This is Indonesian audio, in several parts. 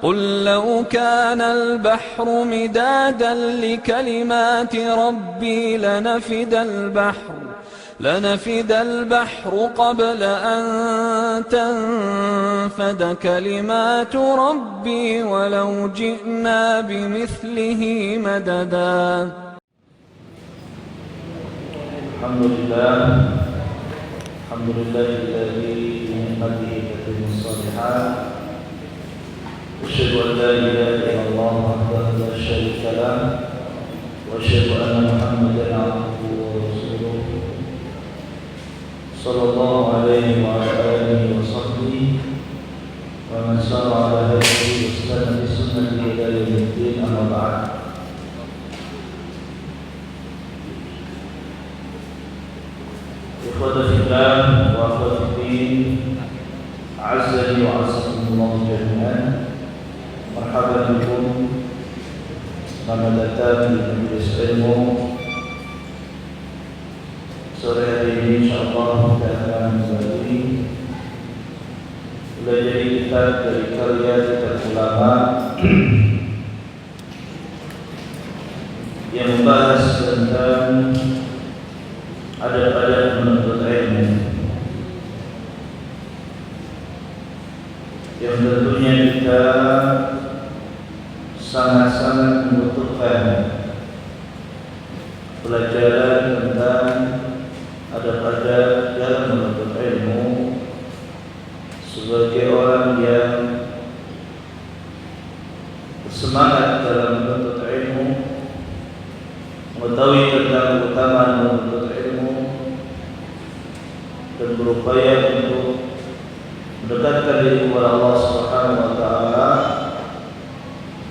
قل لو كان البحر مدادا لكلمات ربي لنفد البحر قبل أن تنفد كلمات ربي ولو جئنا بمثله مددا. الحمد لله الذي بنعمته تتم الصالحات. أشهد أن لا إله إلا الله وحده لا شريك له وأشهد أن محمدا عبده ورسوله صلى الله عليه وعلى آله وصحبه ومن سار على هديه واستنى بسنته إلى يوم الدين. أما بعد. Ikhwata fillah wa akhwati fiddin, a'azzani wa a'azzakumullah jami'an. Marhaban bikum, selamat datang di majelis ilmu. Sore hari ini insyaallah kita akan kembali belajar kitab dari karya kitab ulama yang membahas tentang adab-adab menuntut ilmu, yang tentunya kita sangat-sangat membutuhkan pelajaran tentang adab-adab dalam menuntut ilmu sebagai orang yang bersemangat dalam menuntut ilmu, mengetahui tentang keutamaan menuntut ilmu dan berupaya untuk mendekatkan diri kepada Allah Subhanahu wa taala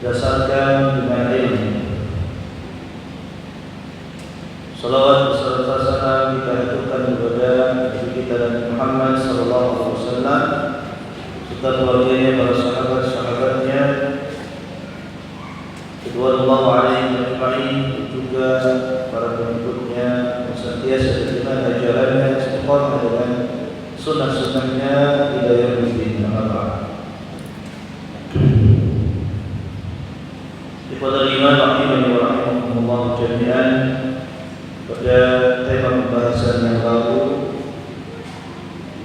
berdasarkan dengan ilmu. Salawat beserta salam kita haturkan kepada Nabi kita Nabi Muhammad sallallahu alaihi wasallam serta keluarganya, para sahabat-sahabatnya, radhiyallahu alaihim ajma'in, juga para pengikutnya yang senantiasa dengan ajarannya, istiqamah dengan sunnah-sunnahnya ila yaumil din. Ikhwatal iman rahimani wa rahimakumullah jami'an. Pada tema pembahasan yang lalu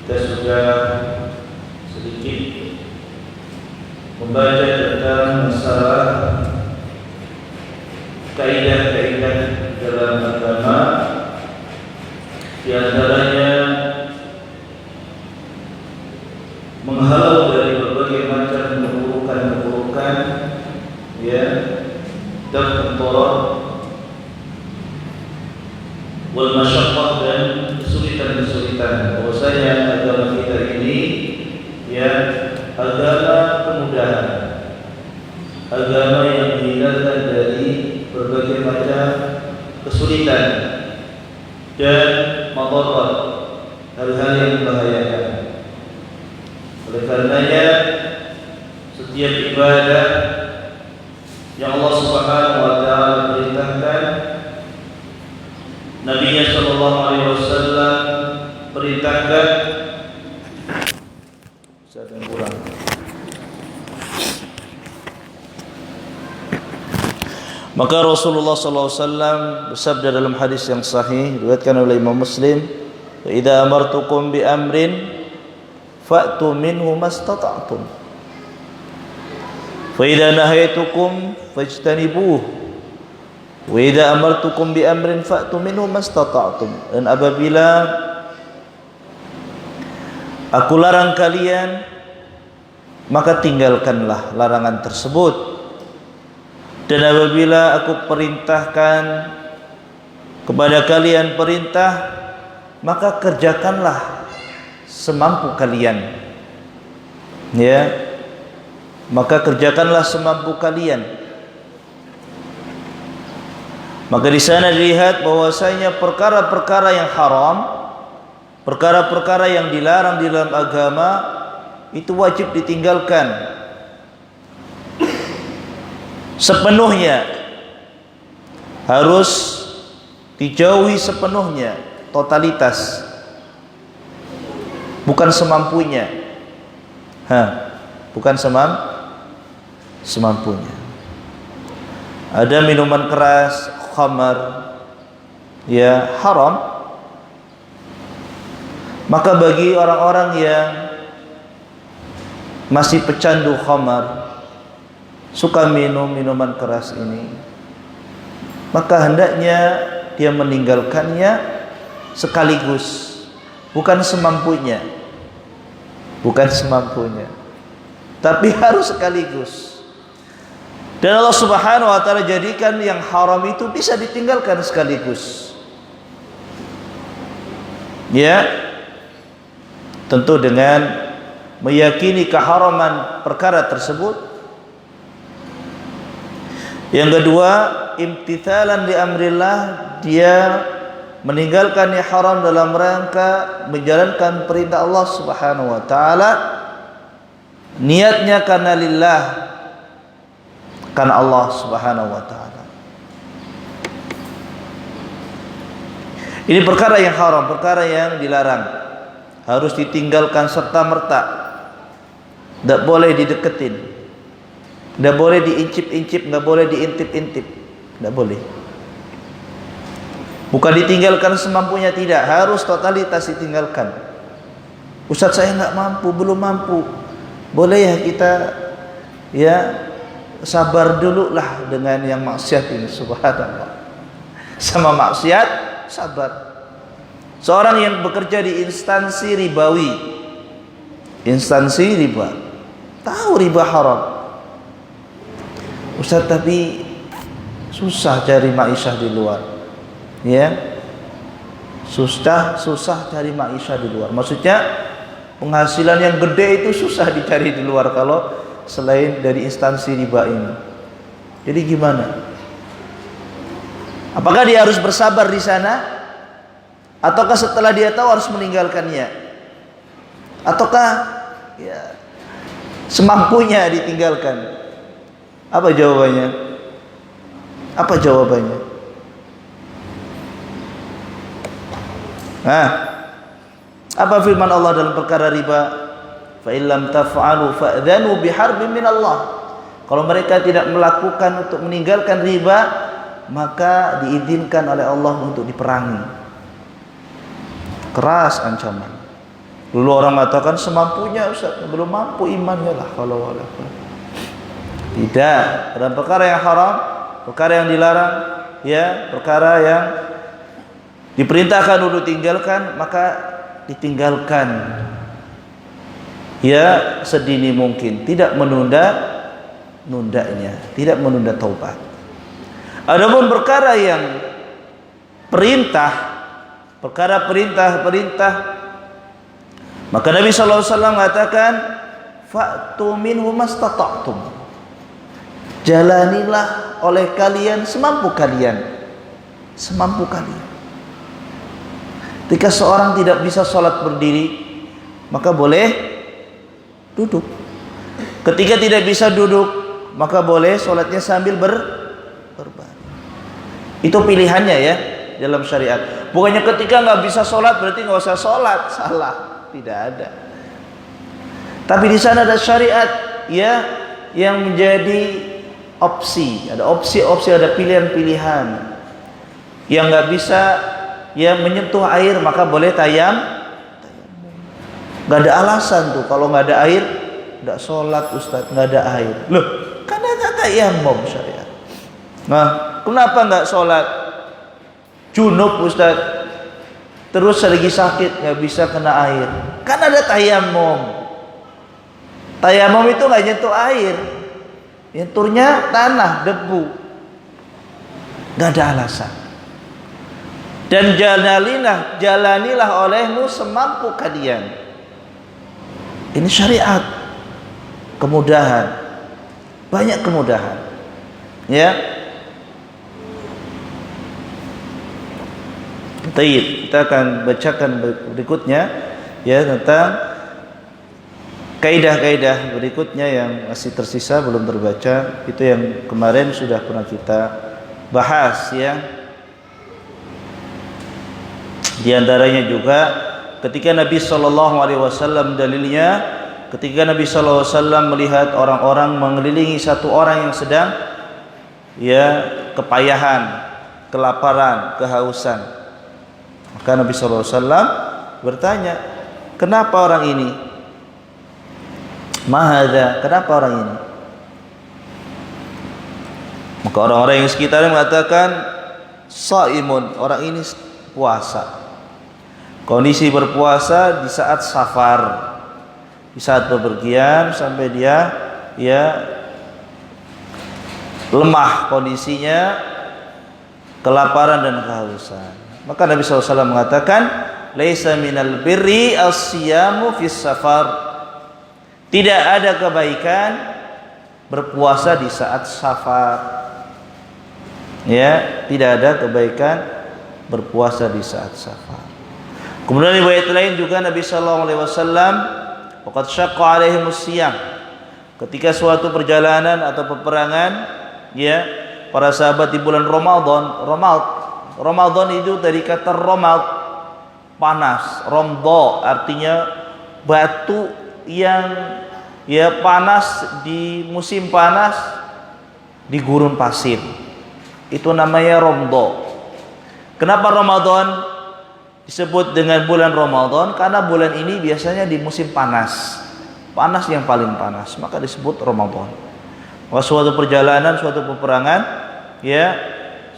kita sudah sedikit membaca tentang masalah kaidah-kaidah dalam agama, di antaranya menghalau dari berbagai macam keburukan-keburukan, ya, dan mudarat wal masyaqqah, dan kesulitan-kesulitan. Bahwasanya agama kita ini, ya, agama kemudahan, agama yang menghindarkan dari berbagai macam kesulitan dan madarat, hal-hal yang membahayakan. Oleh karenanya setiap ibadah yang Allah Subhanahu wa taala perintahkan, Nabi-Nya sallallahu alaihi wasallam perintahkan, maka Rasulullah sallallahu alaihi wasallam bersabda dalam hadis yang sahih diriwayatkan oleh Imam Muslim, "Wa idza amartukum bi amrin fa'tu minhu mastata'tum, wa idza nahaitukum fajtanibuh, wa idza amartukum bi amrin fa'tu minhu mastata'tum." Dan apabila aku larang kalian, maka tinggalkanlah larangan tersebut. Dan apabila aku perintahkan kepada kalian perintah, maka kerjakanlah semampu kalian. Ya, maka kerjakanlah semampu kalian. Maka di sana dilihat bahwasanya perkara-perkara yang haram, perkara-perkara yang dilarang di dalam agama itu wajib ditinggalkan sepenuhnya, harus dijauhi sepenuhnya, totalitas, bukan semampunya, bukan semampunya. Ada minuman keras, khamar, ya haram. Maka bagi orang-orang yang masih pecandu khamar, suka minum minuman keras ini, maka hendaknya dia meninggalkannya sekaligus, bukan semampunya, tapi harus sekaligus. Dan Allah Subhanahu wa taala jadikan yang haram itu bisa ditinggalkan sekaligus. Ya, tentu dengan meyakini keharaman perkara tersebut. Yang kedua, imtithalan li amrillah, dia meninggalkan yang haram dalam rangka menjalankan perintah Allah Subhanahu wa taala. Niatnya karena lillah, karena Allah Subhanahu wa taala. Ini perkara yang haram, perkara yang dilarang, harus ditinggalkan serta-merta. Tidak boleh dideketin, tidak boleh diincip-incip, tidak boleh diintip-intip, tidak boleh. Bukan ditinggalkan semampunya, tidak, harus totalitas ditinggalkan. Ustaz, saya nggak mampu, belum mampu. Boleh ya kita ya sabar dulu lah dengan yang maksiat ini. Subhanallah, sama maksiat sabar. Seorang yang bekerja di instansi ribawi, instansi riba, tahu riba haram. Ustaz, tapi susah cari maisha di luar, ya, susah cari maisha di luar. Maksudnya penghasilan yang gede itu susah dicari di luar kalau selain dari instansi riba ini. Jadi gimana? Apakah dia harus bersabar di sana, ataukah setelah dia tahu harus meninggalkannya, ataukah ya semampunya ditinggalkan? Apa jawabannya? Apa firman Allah dalam perkara riba? Fa illam taf'alu fa'dhanu biharbin min Allah. Kalau mereka tidak melakukan untuk meninggalkan riba, maka diizinkan oleh Allah untuk diperangi. Keras ancaman. Dulu orang mengatakan semampunya, Ustaz, belum mampu imannya lah kalau wala. Tidak, dalam perkara yang haram, perkara yang dilarang, ya, perkara yang diperintahkan untuk tinggalkan, maka ditinggalkan ya sedini mungkin, tidak menunda-nundanya, tidak menunda taubat. Adapun perkara yang perintah, perkara perintah, maka Nabi sallallahu alaihi wasallam mengatakan fa'tu minhu mastata'tum. Jalanilah oleh kalian semampu kalian. Ketika seorang tidak bisa sholat berdiri, maka boleh duduk. Ketika tidak bisa duduk, maka boleh sholatnya sambil berbaring. Itu pilihannya ya dalam syariat. Bukannya ketika nggak bisa sholat berarti nggak usah sholat, salah, tidak ada. Tapi di sana ada syariat ya yang menjadi opsi, ada opsi-opsi, ada pilihan-pilihan. Yang nggak bisa ya menyentuh air, maka boleh tayamum. Nggak ada alasan tuh kalau nggak ada air nggak sholat, Ustaz, nggak ada air. Loh, kan ada tayamum syariat. Nah, kenapa nggak sholat? Junub, Ustaz, terus lagi sakit nggak bisa kena air. Kan ada tayamum. Tayamum itu nggak nyentuh air, nyentuhnya tanah, debu. Nggak ada alasan. Dan jalanilah olehmu semampu kalian. Ini syariat, kemudahan, banyak kemudahan, ya. Kita akan bacakan berikutnya ya tentang kaidah-kaidah berikutnya yang masih tersisa belum terbaca. Itu yang kemarin sudah pernah kita bahas ya. Di antaranya juga ketika Nabi SAW dalilnya ketika Nabi SAW melihat orang-orang mengelilingi satu orang yang sedang kepayahan, kelaparan, kehausan, maka Nabi SAW bertanya, kenapa orang ini? Mahadha, kenapa orang ini? Maka orang-orang yang sekitarnya mengatakan, shaimun, orang ini puasa. Kondisi berpuasa di saat safar, di saat bepergian sampai dia lemah kondisinya, kelaparan dan kehausan. Maka Nabi SAW mengatakan, laisa minal birri as-siyamu fis safar. Tidak ada kebaikan berpuasa di saat safar. Ya, tidak ada kebaikan berpuasa di saat safar. Kemudian riwayat lain juga Nabi sallallahu alaihi wasallam, waqad syaqqa alaihimus siyam. Ketika suatu perjalanan atau peperangan, para sahabat di bulan Ramadan itu dari kata Ramad, panas. Ramdo artinya batu yang panas di musim panas di gurun pasir. Itu namanya Ramdo. Kenapa Ramadan disebut dengan bulan Ramadan? Karena bulan ini biasanya di musim panas, panas yang paling panas, maka disebut Ramadan. Suatu perjalanan, suatu peperangan,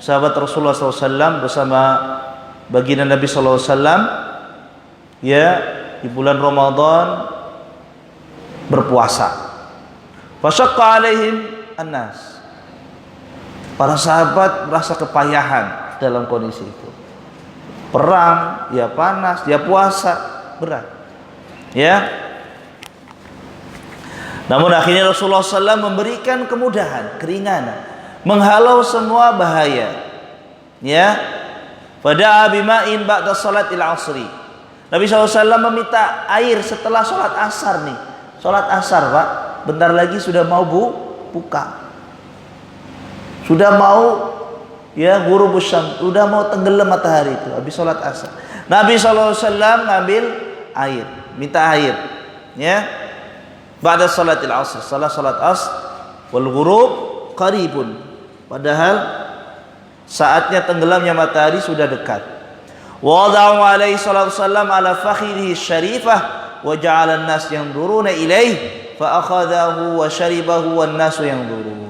sahabat Rasulullah SAW bersama baginda Nabi SAW, di bulan Ramadan berpuasa. Fasyaqqa alaihim an-nas. Para sahabat merasa kepayahan dalam kondisi itu. Perang, panas, puasa, berat. Namun akhirnya Rasulullah SAW memberikan kemudahan, keringanan, menghalau semua bahaya. Fada'a bima'in ba'da salatil asri. Nabi SAW meminta air setelah sholat asar nih. Sholat asar, Pak, bentar lagi sudah mau buka. Sudah mau ghurubus syams, sudah mau tenggelam matahari itu habis sholat asar. Nabi SAW ngambil air, minta air, ba'da salatil asr, salat asr, wal ghurub qaribun, padahal saatnya tenggelamnya matahari sudah dekat. Wada'u alaihi salatu wassalam ala fakhidhihi syarifah wa ja'ala an-nas yanzuruna ilaihi fa akhadhahu wa syaribahu wan nasu yanzurun.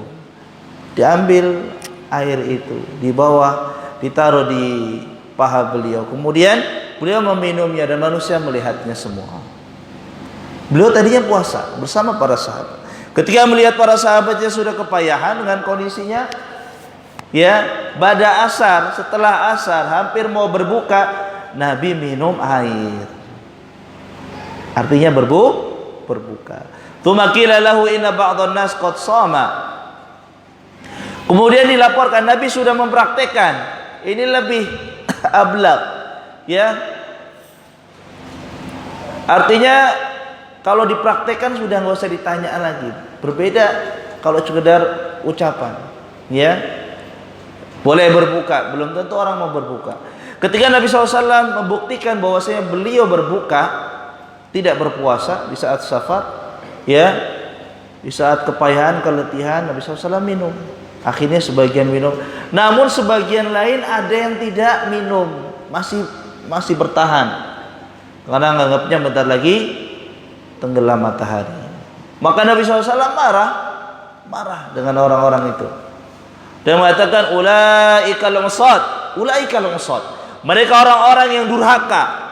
Diambil air itu, dibawa, ditaruh di paha beliau. Kemudian beliau meminumnya dan manusia melihatnya semua. Beliau tadinya puasa bersama para sahabat. Ketika melihat para sahabatnya sudah kepayahan dengan kondisinya, pada asar, setelah asar hampir mau berbuka, Nabi minum air. Artinya berbuka. Tsumma qila lahu inna ba'dhan nas qad shama. Kemudian dilaporkan Nabi sudah mempraktekkan. Ini lebih ablaq, Artinya kalau dipraktekkan sudah nggak usah ditanya lagi. Berbeda kalau sekedar ucapan, Boleh berbuka, belum tentu orang mau berbuka. Ketika Nabi SAW membuktikan bahwasanya beliau berbuka, tidak berpuasa di saat safar, di saat kepayahan, keletihan, Nabi SAW minum. Akhirnya sebagian minum, namun sebagian lain ada yang tidak minum, masih bertahan karena nganggapnya bentar lagi tenggelam matahari. Maka Nabi SAW marah dengan orang-orang itu dan mengatakan ulaikal usad, mereka orang-orang yang durhaka.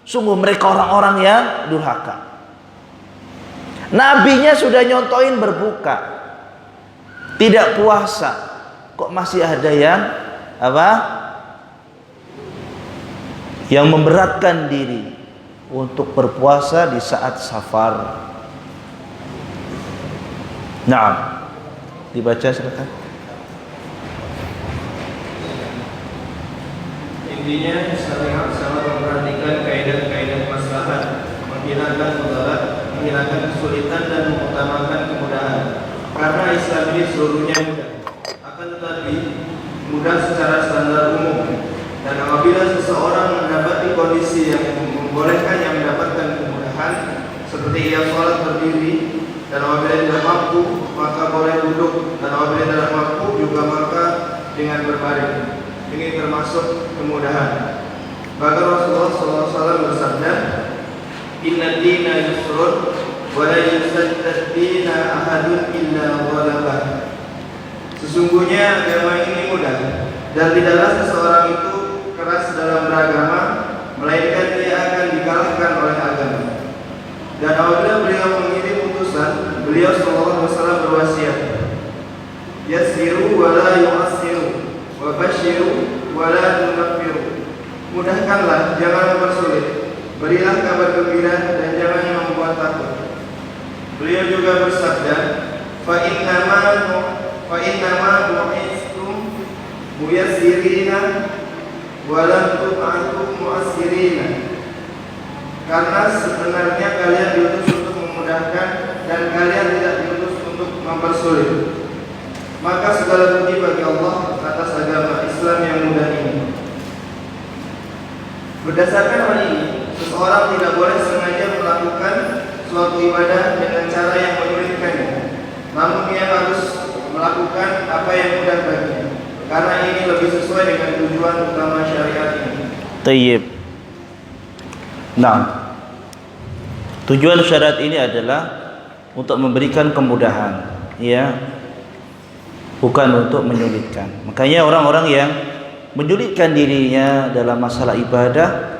Sungguh mereka orang-orang yang durhaka. Nabinya sudah nyontoin berbuka, tidak puasa, kok masih ada yang memberatkan diri untuk berpuasa di saat safar. Naam, dibaca silakan. Intinya sangat memperhatikan kaidah-kaidah maslahat, menghilangkan mudarat, menghilangkan kesulitan dan mengutamakan kemudahan. Karena Islam ini seluruhnya mudah, akan tetapi mudah secara standar umum. Dan apabila seseorang mendapati kondisi yang membolehkannya mendapatkan kemudahan, seperti ia sholat berdiri, dan apabila tidak mampu maka boleh duduk, dan apabila tidak mampu juga maka dengan berbaring. Ini termasuk kemudahan. Bahkan Rasulullah SAW bersabda, "Inna dina yusrun wa la yusaddad dina ahadun illa ghalabah." Sesungguhnya agama ini mudah, dan tidaklah seseorang itu keras dalam beragama, melainkan dia akan dikalahkan oleh agama. Dan apabila beliau mengirim utusan, beliau sallallahu alaihi wasallam berwasiat, "Yassiru wa la yu'assiru, wa basyiru wa la tunaffiru." Mudahkanlah, jangan mempersulit. Berilah kabar gembira dan jangan membuat takut. Beliau juga bersabda, "Fa innama bu'istum muyassirina wa lam tub'atu mu'assirina." Karena sebenarnya kalian diutus untuk memudahkan dan kalian tidak diutus untuk mempersulit. Maka segala puji bagi Allah atas agama Islam yang mudah ini. Berdasarkan hal ini, seseorang tidak boleh sengaja melakukan suatu ibadah dengan cara yang menyulitkannya. Namun ia harus melakukan apa yang mudah baginya, karena ini lebih sesuai dengan tujuan utama syariat ini. Tayyib. Nah, tujuan syariat ini adalah untuk memberikan kemudahan, ya, bukan untuk menyulitkan. Makanya orang-orang yang menyulitkan dirinya dalam masalah ibadah,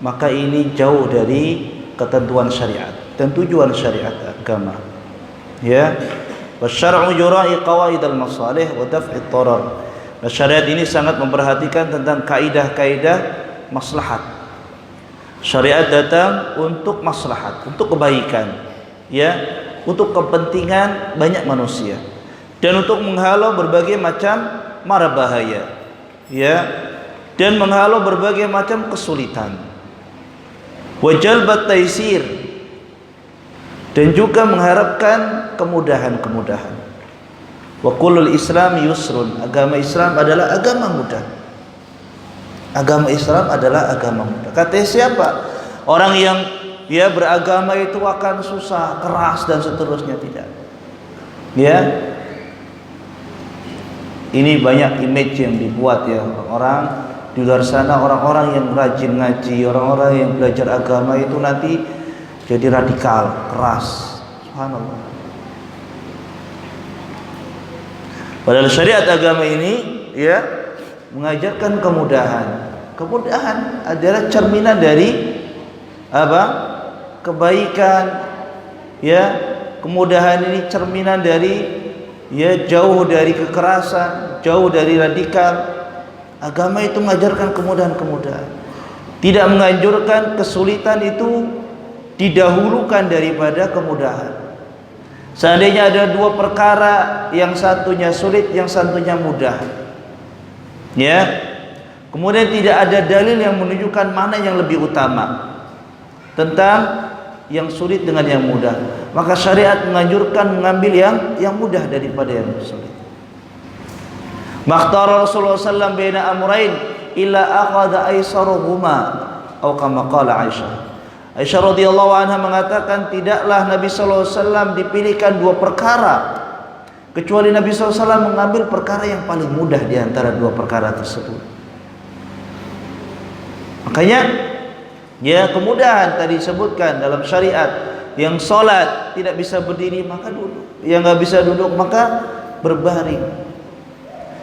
maka ini jauh dari ketentuan syariat dan tujuan syariat agama. Ya, wasyar'u yura'i qawaidal masalih wa daf'it dharar. Nah, syariat ini sangat memperhatikan tentang kaidah-kaidah maslahat. Syariat datang untuk maslahat, untuk kebaikan, ya, untuk kepentingan banyak manusia, dan untuk menghalau berbagai macam mara bahaya, ya, dan menghalau berbagai macam kesulitan. Wa jalbat taisir, dan juga mengharapkan kemudahan-kemudahan. Wa kullul Islam yusrun, agama Islam adalah agama mudah. Agama Islam adalah agama mudah. Kata siapa? Orang yang dia beragama itu akan susah, keras dan seterusnya, tidak. Ya. Ini banyak image yang dibuat, ya, orang di luar sana, orang-orang yang rajin ngaji, orang-orang yang belajar agama itu nanti jadi radikal, keras. Subhanallah. Padahal syariat agama ini, ya, mengajarkan kemudahan. Kemudahan adalah cerminan dari apa? Kebaikan, ya. Kemudahan ini cerminan dari, ya, jauh dari kekerasan, jauh dari radikal. Agama itu mengajarkan kemudahan-kemudahan. Tidak menganjurkan kesulitan itu didahulukan daripada kemudahan. Seandainya ada dua perkara, yang satunya sulit, yang satunya mudah, ya, kemudian tidak ada dalil yang menunjukkan mana yang lebih utama tentang yang sulit dengan yang mudah, maka syariat menganjurkan mengambil yang mudah daripada yang sulit. Makhtara Rasulullah sallallahu baina amrayn illa akhadha aisaruhuma, atau kama qala Aisyah. Aisyah radhiyallahu anha mengatakan, tidaklah Nabi sallallahu alaihi wasallam dipilihkan dua perkara kecuali Nabi sallallahu alaihi wasallam mengambil perkara yang paling mudah di antara dua perkara tersebut. Makanya, ya, kemudahan tadi disebutkan dalam syariat. Yang sholat tidak bisa berdiri maka duduk, yang nggak bisa duduk maka berbaring,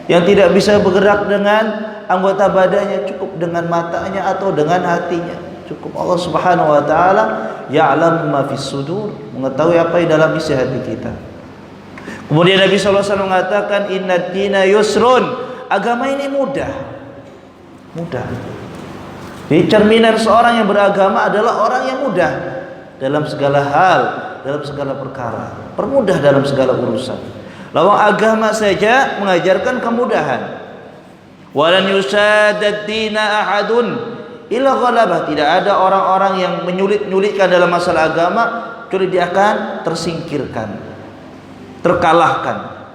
yang tidak bisa bergerak dengan anggota badannya cukup dengan matanya atau dengan hatinya cukup. Allah Subhanahu wa taala ya'lamu ma fis sudur, mengetahui apa yang dalam isi hati kita. Kemudian Nabi sallallahu alaihi wasallam mengatakan, "Innad dina yusrun." Agama ini mudah. Mudah. Jadi cerminan seorang yang beragama adalah orang yang mudah dalam segala hal, dalam segala perkara, permudah dalam segala urusan. Lalu agama saja mengajarkan kemudahan. Walan yusadad dina ahadun illa ghalabah. Tidak ada orang-orang yang menyulit-nyulitkan dalam masalah agama kecuali dia akan tersingkirkan, terkalahkan.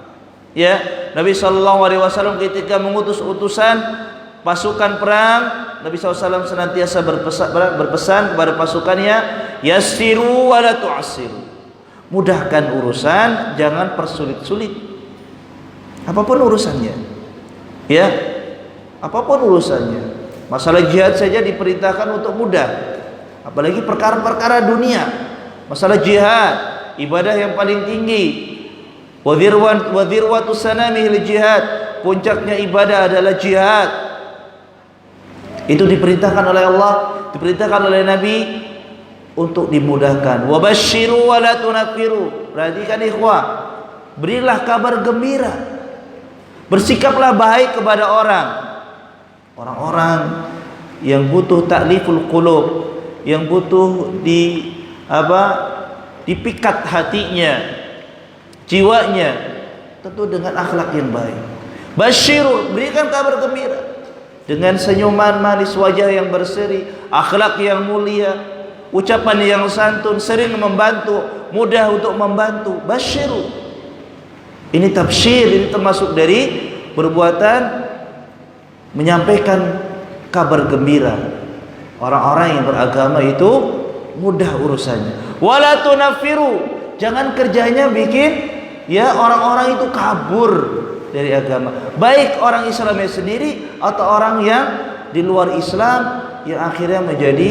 Ya, Nabi sallallahu alaihi wasallam ketika mengutus utusan pasukan perang, Nabi SAW senantiasa berpesan kepada pasukannya, yassiru wa la tu'assiru. Mudahkan urusan, jangan persulit-sulit. Apapun urusannya. Ya. Apapun urusannya. Masalah jihad saja diperintahkan untuk mudah. Apalagi perkara-perkara dunia. Masalah jihad, ibadah yang paling tinggi. Wa dhirwatu sanamihil jihad. Puncaknya ibadah adalah jihad. Itu diperintahkan oleh Allah, diperintahkan oleh Nabi untuk dimudahkan. Wa basyiru wa la tunaffiru. Perhatikan ikhwah, berilah kabar gembira. Bersikaplah baik kepada orang-orang yang butuh ta'liful qulub, yang butuh dipikat hatinya, jiwanya, tentu dengan akhlak yang baik. Basyiru, berikan kabar gembira dengan senyuman manis, wajah yang berseri, akhlak yang mulia, ucapan yang santun, sering membantu, mudah untuk membantu. Basyiru, ini tafsir, ini termasuk dari perbuatan menyampaikan kabar gembira. Orang-orang yang beragama itu mudah urusannya. Wala tunaffiru, jangan kerjanya bikin orang-orang itu kabur dari agama. Baik orang Islamnya sendiri atau orang yang di luar Islam yang akhirnya menjadi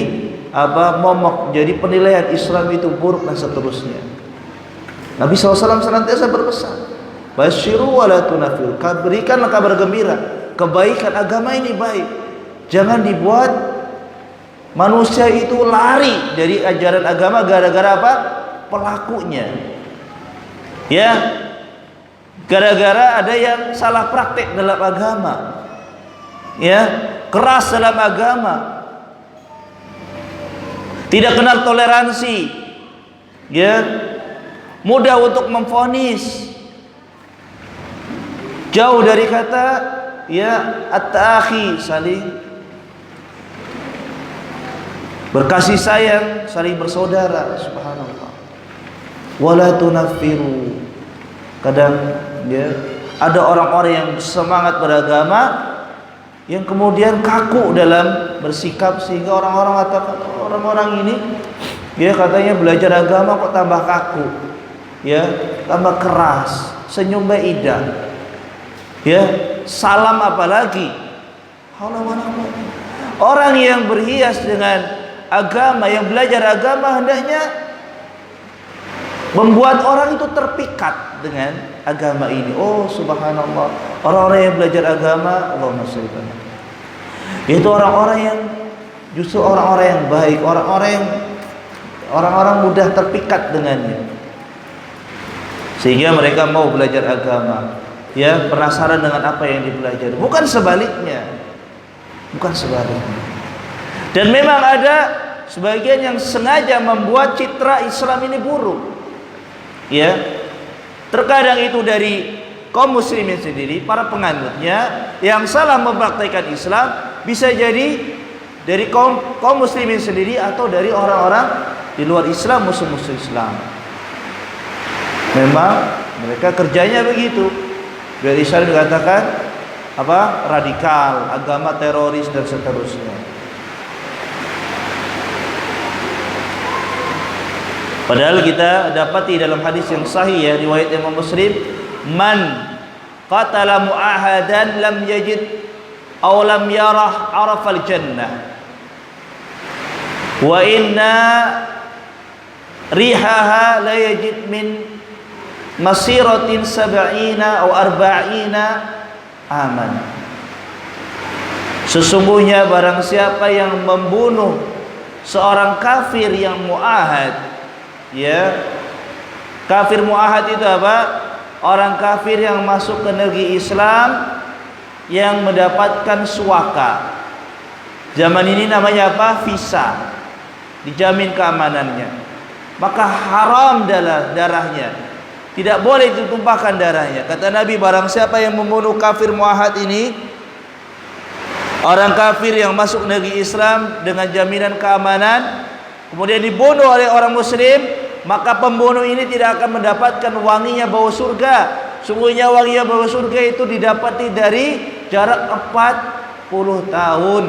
momok, jadi penilaian Islam itu buruk dan seterusnya. Nabi SAW senantiasa berpesan, basyiru wa la tunaffiru, berikanlah kabar gembira, kebaikan agama ini baik. Jangan dibuat manusia itu lari dari ajaran agama gara-gara apa? Pelakunya. Ya, gara-gara ada yang salah praktek dalam agama. Ya, keras dalam agama. Tidak kenal toleransi. Ya, mudah untuk memvonis. Jauh dari kata at-ta'akhi, saling berkasih sayang, saling bersaudara. Subhanallah. Wala tunaffiru. Kadang ada orang-orang yang semangat beragama yang kemudian kaku dalam bersikap, sehingga orang-orang mengatakan orang-orang ini katanya belajar agama kok tambah kaku, tambah keras, senyumnya indah, salam apalagi. Orang yang berhias dengan agama, yang belajar agama, hendaknya membuat orang itu terpikat dengan agama ini. Oh subhanallah, orang-orang yang belajar agama, Allahumma sholli ala, itu orang-orang yang justru orang-orang yang baik, orang-orang mudah terpikat dengannya, sehingga mereka mau belajar agama, penasaran dengan apa yang dipelajari. Bukan sebaliknya. Dan memang ada sebagian yang sengaja membuat citra Islam ini buruk. Terkadang itu dari kaum muslimin sendiri, para penganutnya yang salah mempraktikkan Islam, bisa jadi dari kaum muslimin sendiri atau dari orang-orang di luar Islam, musuh-musuh Islam. Memang mereka kerjanya begitu. Biar Islam dikatakan radikal, agama teroris dan seterusnya. Padahal kita dapati dalam hadis yang sahih riwayat Imam Muslim, man qatala mu'ahadan lam yajid aw lam yarah arafal jannah wa inna rihaha la yajid min masiratin sab'ina aw arba'ina aman. Sesungguhnya barang siapa yang membunuh seorang kafir yang mu'ahad, kafir mu'ahad itu apa? Orang kafir yang masuk ke negeri Islam, yang mendapatkan suaka. Zaman ini namanya apa? Visa. Dijamin keamanannya. Maka haram darahnya. Tidak boleh ditumpahkan darahnya. Kata Nabi, barang siapa yang membunuh kafir mu'ahad ini, orang kafir yang masuk negeri Islam dengan jaminan keamanan, kemudian dibunuh oleh orang muslim, maka pembunuh ini tidak akan mendapatkan wanginya bau surga. Sungguhnya wanginya bau surga itu didapati dari jarak 40 tahun.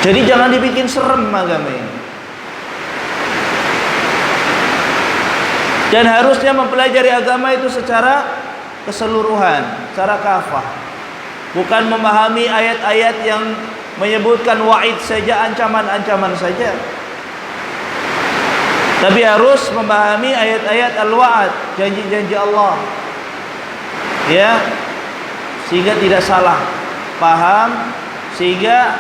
Jadi jangan dibikin serem agama ini. Dan harusnya mempelajari agama itu secara keseluruhan, secara kafah. Bukan memahami ayat-ayat yang menyebutkan wa'id saja, ancaman-ancaman saja. Tapi harus memahami ayat-ayat al-wa'ad, janji-janji Allah. Ya, sehingga tidak salah paham, sehingga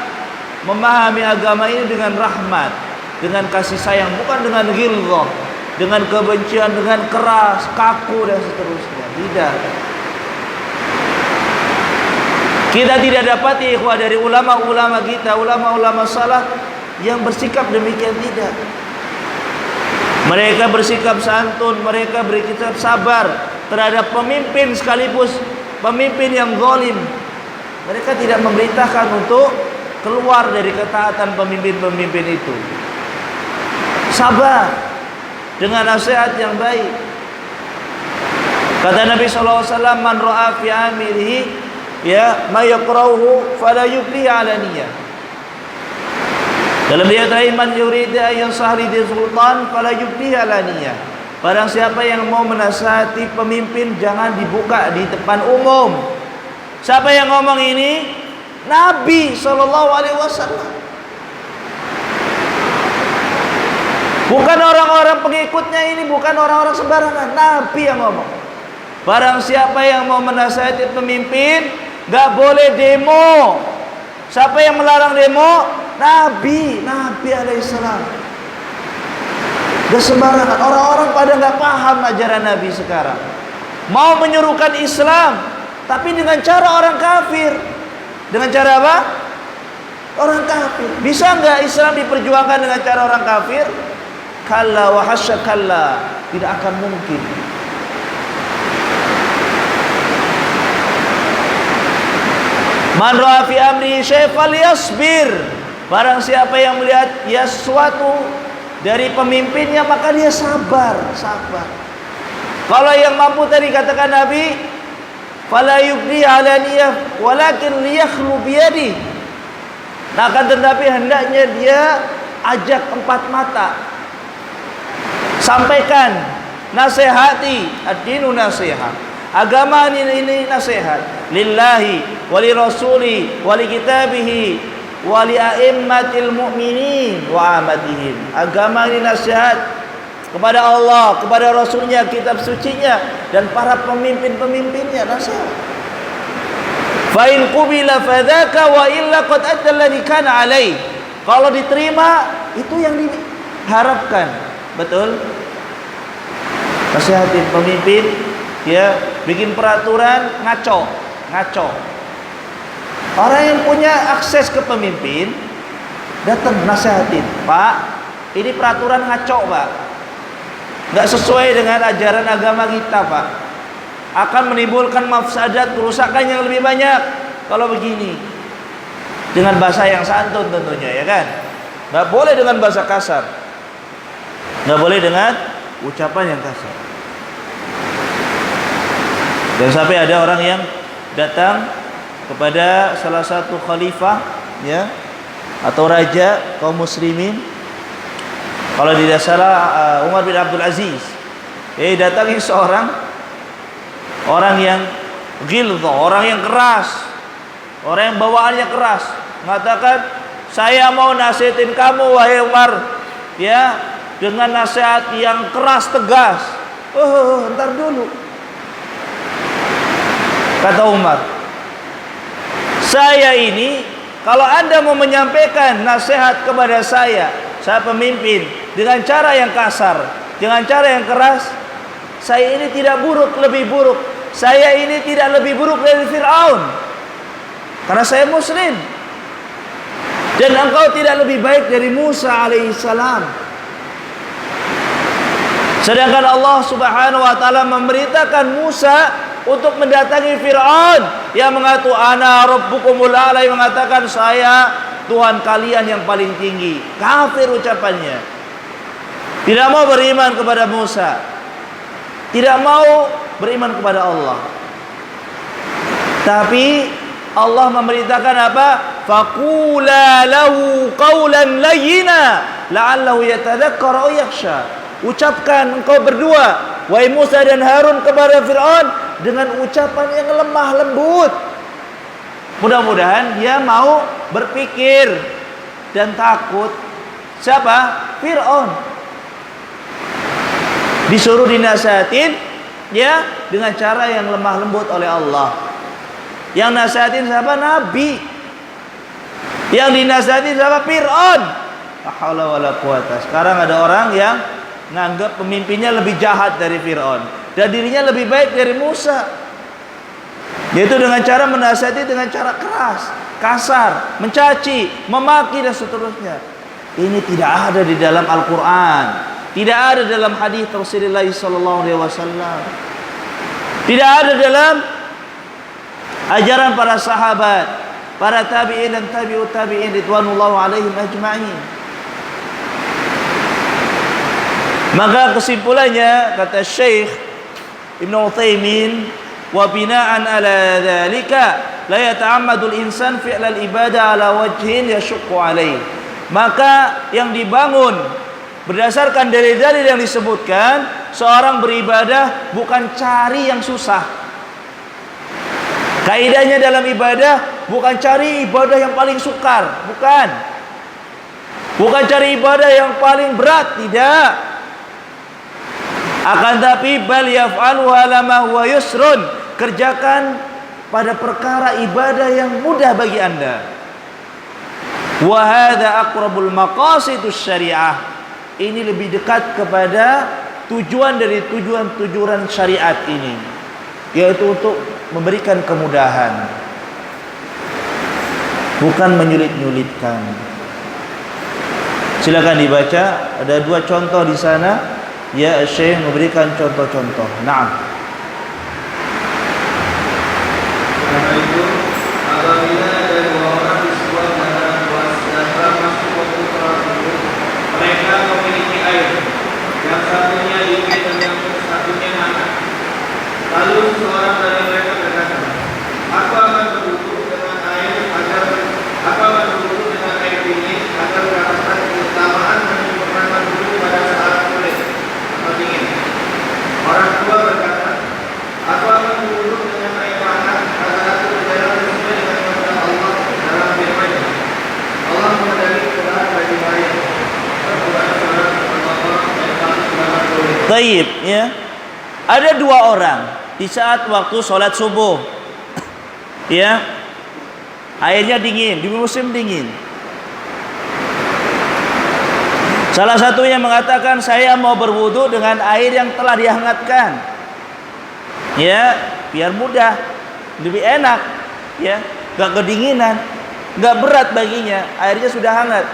memahami agama ini dengan rahmat, dengan kasih sayang, bukan dengan ghilzah, dengan kebencian, dengan keras, kaku dan seterusnya. Tidak. Kita tidak dapati ikhwah dari ulama-ulama kita, ulama-ulama salaf yang bersikap demikian, tidak. Mereka bersikap santun, mereka bersikap sabar terhadap pemimpin sekalipun pemimpin yang zalim. Mereka tidak memerintahkan untuk keluar dari ketaatan pemimpin-pemimpin itu. Sabar dengan nasihat yang baik. Kata Nabi sallallahu alaihi wasallam, "Man ra'a fi amilihi ya ma yakrahu fala yubli alaniyah." Dalam riwayat lain, "Man yurida an yansahli di sultan fala yubli alaniyah." Barang siapa yang mau menasihati pemimpin, jangan dibuka di depan umum. Siapa yang ngomong ini? Nabi sallallahu alaihi wasallam. Bukan orang-orang pengikutnya ini, bukan orang-orang sembarangan. Nabi yang ngomong. Barang siapa yang mau menasihati pemimpin, gak boleh demo. Siapa yang melarang demo? Nabi alaihissalam. Gak sembarangan. Orang-orang pada gak paham ajaran Nabi sekarang. Mau menyuruhkan Islam, tapi dengan cara orang kafir. Dengan cara apa? Orang kafir. Bisa gak Islam diperjuangkan dengan cara orang kafir? Kalla wa hasya kalla. Tidak akan mungkin. Man ra'a fi amri syai' falyasbir. Barang siapa yang melihat ya sesuatu dari pemimpinnya, maka dia sabar. Kalau yang mampu tadi katakan Nabi, fala yubdi alaniyah walakin liyakhlu biyadi. Nah, akan tetapi hendaknya dia ajak empat mata. Sampaikan, nasihati, ad-dinu nasihat. Agama ini nasihat. Lillahi wali rasuli wali kitabihi wali a'immatil mu'minin wa amatihim. Agama ini nasihat kepada Allah, kepada Rasulnya, kitab sucinya, dan para pemimpin-pemimpinnya. Nasihat. Fa in qubila fadzaka wa illa qad adda alladhi kana alaih. Kalau diterima, itu yang diharapkan. Betul? Nasihatin pemimpin, ya, bikin peraturan ngaco. Orang yang punya akses ke pemimpin datang nasihatin, "Pak, ini peraturan ngaco, Pak. Enggak sesuai dengan ajaran agama kita, Pak. Akan menimbulkan mafsadat, kerusakan yang lebih banyak kalau begini." Dengan bahasa yang santun tentunya, ya kan? Enggak boleh dengan bahasa kasar. Enggak boleh dengan ucapan yang kasar. Dan sampai ada orang yang datang kepada salah satu khalifah, ya, atau raja kaum muslimin. Kalau tidak salah Umar bin Abdul Aziz. Datangi seorang orang yang ghilzah, orang yang keras, orang yang bawaannya keras, mengatakan, "Saya mau nasihatin kamu wahai Umar, ya, dengan nasihat yang keras tegas." Ntar dulu. Kata Umar, "Saya ini, kalau Anda mau menyampaikan nasihat kepada saya pemimpin, dengan cara yang kasar, dengan cara yang keras, saya ini tidak buruk, lebih buruk. Saya ini tidak lebih buruk dari Fir'aun. Karena saya muslim. Dan engkau tidak lebih baik dari Musa alaihissalam." Sedangkan Allah subhanahu wa ta'ala memerintahkan Musa untuk mendatangi Fir'aun yang mengatakan, "Ana rabbukumul a'la," yang mengatakan, "Saya Tuhan kalian yang paling tinggi." Kafir ucapannya. Tidak mau beriman kepada Musa. Tidak mau beriman kepada Allah. Tapi Allah memerintahkan apa? Faqula lahu qawlan layyina la'allahu yatadzakkar aw yakhsha. Ucapkan engkau berdua, wahai Musa dan Harun, kepada Fir'aun dengan ucapan yang lemah lembut. Mudah-mudahan dia mau berpikir dan takut. Siapa? Fir'aun. Disuruh dinasihatin ya dengan cara yang lemah lembut oleh Allah. Yang nasihatin siapa? Nabi. Yang dinasihatin siapa? Fir'aun. La haula wala quwata. Sekarang ada orang yang nganggap pemimpinnya lebih jahat dari Fir'aun dan dirinya lebih baik dari Musa. Yaitu dengan cara menasihati dengan cara keras, kasar, mencaci, memaki dan seterusnya. Ini tidak ada di dalam Al-Quran, tidak ada dalam hadis Rasulullah SAW, tidak ada dalam ajaran para sahabat, para tabi'in dan tabi'ut tabi'in ridwanullahu alaihim ajma'in. Maka kesimpulannya kata Syekh Ibnu Utsaimin, wa bina'an ala dzalika la yata'ammadul insan fi'lal ibadah ala wajhin yashqu alaih. Maka yang dibangun berdasarkan dalil-dalil yang disebutkan, seorang beribadah bukan cari yang susah. Kaidahnya dalam ibadah bukan cari ibadah yang paling sukar, bukan. Bukan cari ibadah yang paling berat, tidak. Akan tapi bal yaf'aluha lama huwa yusrun. Kerjakan pada perkara ibadah yang mudah bagi Anda. Wa hadza aqrabul maqasidus syariah. Ini lebih dekat kepada tujuan dari tujuan syariat ini, yaitu untuk memberikan kemudahan, bukan menyulit-nyulitkan. Silakan dibaca, ada 2 contoh di sana. Ya, Syekh memberikan contoh-contoh. Naam. Karena itu, apabila ada 2 orang di sebuah bantaran luas dan telah masuk waktu sholat subuh, mereka memiliki air, yang satunya dingin dan yang satunya hangat. Lalu seorang dari mereka berkata, aku akan berwudu dengan air dingin agar mendapatkan keutamaan menyempurnakan wudu pada saat sulit atau dingin. Orang tua berkata, aku akan berwudu dengan air panas agar aku berjalan sesuai dengan perintah Allah dalam firman-Nya. Allah menghendaki kemudahan bagi kalian. Taib, ya. Ada 2 orang di saat waktu sholat subuh, ya, airnya dingin, di musim dingin. Salah satunya mengatakan, saya mau berwudu dengan air yang telah dihangatkan, ya, biar mudah, lebih enak, ya, gak kedinginan, gak berat baginya, airnya sudah hangat.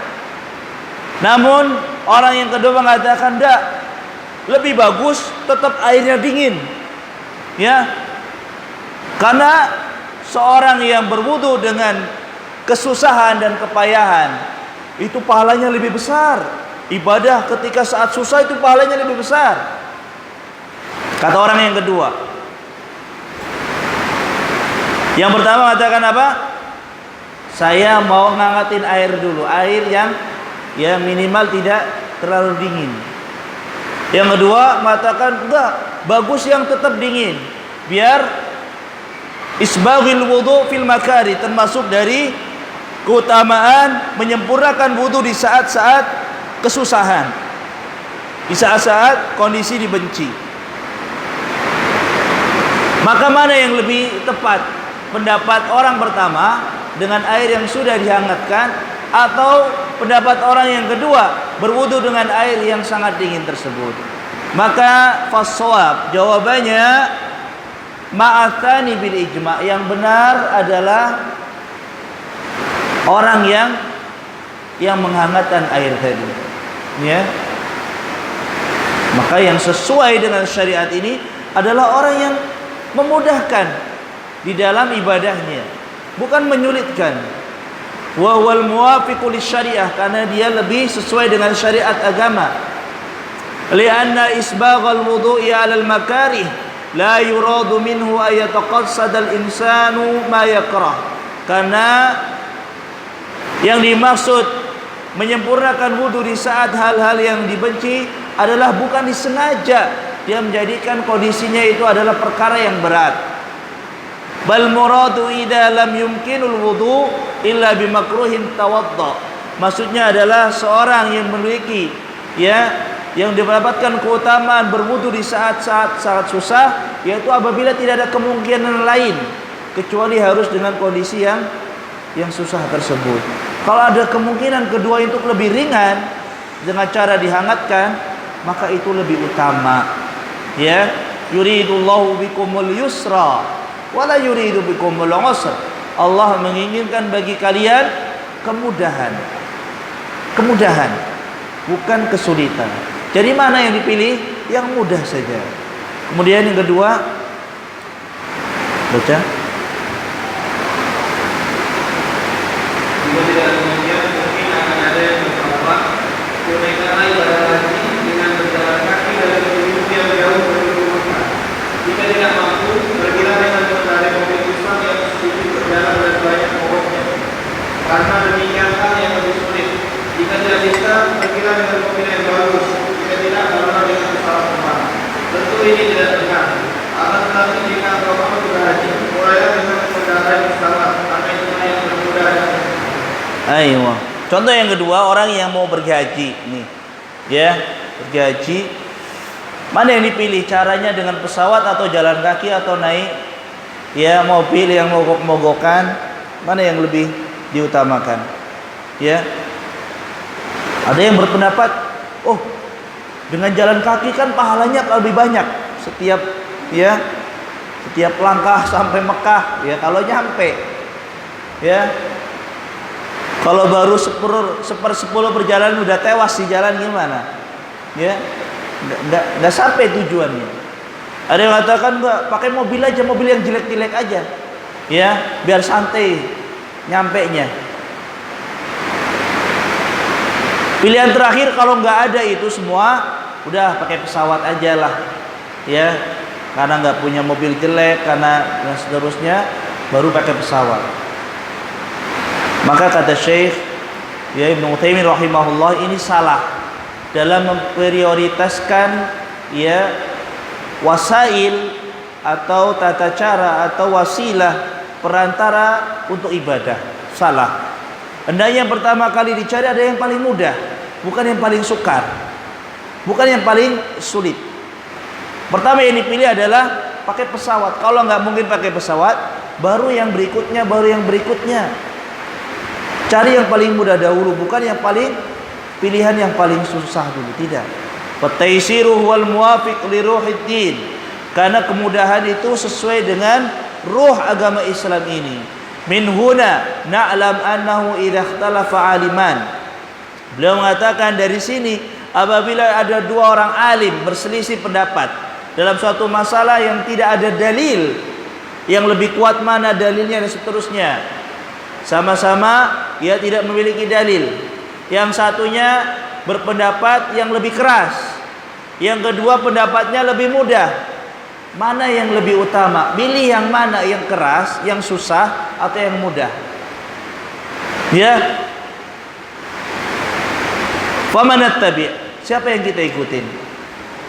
Namun orang yang kedua mengatakan, enggak, lebih bagus tetap airnya dingin, ya, karena seorang yang berwudu dengan kesusahan dan kepayahan itu pahalanya lebih besar. Ibadah ketika saat susah itu pahalanya lebih besar, kata orang yang kedua. Yang pertama mengatakan apa? Saya mau ngangatin air dulu, air yang ya minimal tidak terlalu dingin. Yang kedua mengatakan enggak, bagus yang tetap dingin, biar isbaghil wudu fil makari, termasuk dari keutamaan menyempurnakan wudu di saat-saat kesusahan, di saat-saat kondisi dibenci. Maka mana yang lebih tepat? Pendapat orang pertama dengan air yang sudah dihangatkan, atau pendapat orang yang kedua berwudu dengan air yang sangat dingin tersebut? Maka fasawab, jawabannya ma'athani bil ijma'. Yang benar adalah orang yang menghangatkan air tadi, ya. Maka yang sesuai dengan syariat ini adalah orang yang memudahkan di dalam ibadahnya, bukan menyulitkan. Wa huwal muwafiqu lisyariah, karena dia lebih sesuai dengan syariat agama. Lianna isbaghal wudu'i 'alal makarih la yuradu minhu ay yataqassada al-insanu ma yakrah. Karena Yang dimaksud menyempurnakan wudu di saat hal-hal yang dibenci adalah bukan disengaja dia menjadikan kondisinya itu adalah perkara yang berat. Bal muradu idza lam yumkinul wudu illa bimakruhin tawadda. Maksudnya adalah seorang yang memiliki yang mendapatkan keutamaan berwudu di saat-saat sangat susah, yaitu apabila tidak ada kemungkinan lain kecuali harus dengan kondisi yang susah tersebut. Kalau ada kemungkinan kedua itu lebih ringan dengan cara dihangatkan, maka itu lebih utama. Ya, yuridullahu bikumul yusra wala yuridu bikumul usra. Allah menginginkan bagi kalian kemudahan, bukan kesulitan. Jadi mana yang dipilih? Yang mudah saja. Kemudian yang kedua, baca. Jika tidak demikian, mungkin akan ada yang berpendapat tunaikan ibadah haji dengan berjalan kaki dari penduduk yang jauh dari rumah. Jika tidak mampu, pergilah dengan mengendarai mobil Islam yang sedikit berjalan dan banyak mogoknya. Karena demikianlah yang lebih sulit. Jika tidak bisa, pergilah dengan mobil yang bagus. Jika tidak, barulah dengan pesawat terbang. Tentu ini tidak benar. Akan tetapi jika engkau mau berhaji, mulailah dengan mengendarai pesawat, karena itulah yang bermudah dan Ayo. Contoh yang kedua, orang yang mau pergi nih. Ya, pergi haji. Mana yang dipilih? Caranya dengan pesawat atau jalan kaki atau naik mobil yang mogok-mogokan? Mana yang lebih diutamakan? Ya. Ada yang berpendapat, oh, dengan jalan kaki kan pahalanya lebih banyak setiap langkah sampai Mekah, kalau nyampe. Ya. Kalau baru 1/10 perjalanan udah tewas di jalan gimana? Ya, nggak sampai tujuannya. Ada yang katakan enggak, pakai mobil aja, mobil yang jelek-jelek aja, biar santai nyampenya. Pilihan terakhir kalau nggak ada itu semua, udah pakai pesawat aja lah, karena nggak punya mobil jelek, karena dan seterusnya, baru pakai pesawat. Maka kata Syekh Ibnu Utsaimin rahimahullah, ini salah dalam memprioritaskan wasail atau tata cara atau wasilah perantara untuk ibadah. Salah. Hendaknya yang pertama kali dicari ada yang paling mudah, bukan yang paling sukar, bukan yang paling sulit. Pertama yang dipilih adalah pakai pesawat. Kalau nggak mungkin pakai pesawat, baru yang berikutnya. Cari yang paling mudah dahulu, bukan yang pilihan yang paling susah dulu, tidak. Fataisiru wal muwafiq li ruhiddin. Karena kemudahan itu sesuai dengan ruh agama Islam ini. Min huna na'lam annahu idza ikhtalafa aliman. Beliau mengatakan dari sini, apabila ada dua orang alim berselisih pendapat dalam suatu masalah yang tidak ada dalil yang lebih kuat mana dalilnya dan seterusnya, sama-sama tidak memiliki dalil. Yang satunya berpendapat yang lebih keras, yang kedua pendapatnya lebih mudah. Mana yang lebih utama? Pilih yang mana, yang keras, yang susah, atau yang mudah? Famanat tabi', siapa yang kita ikutin?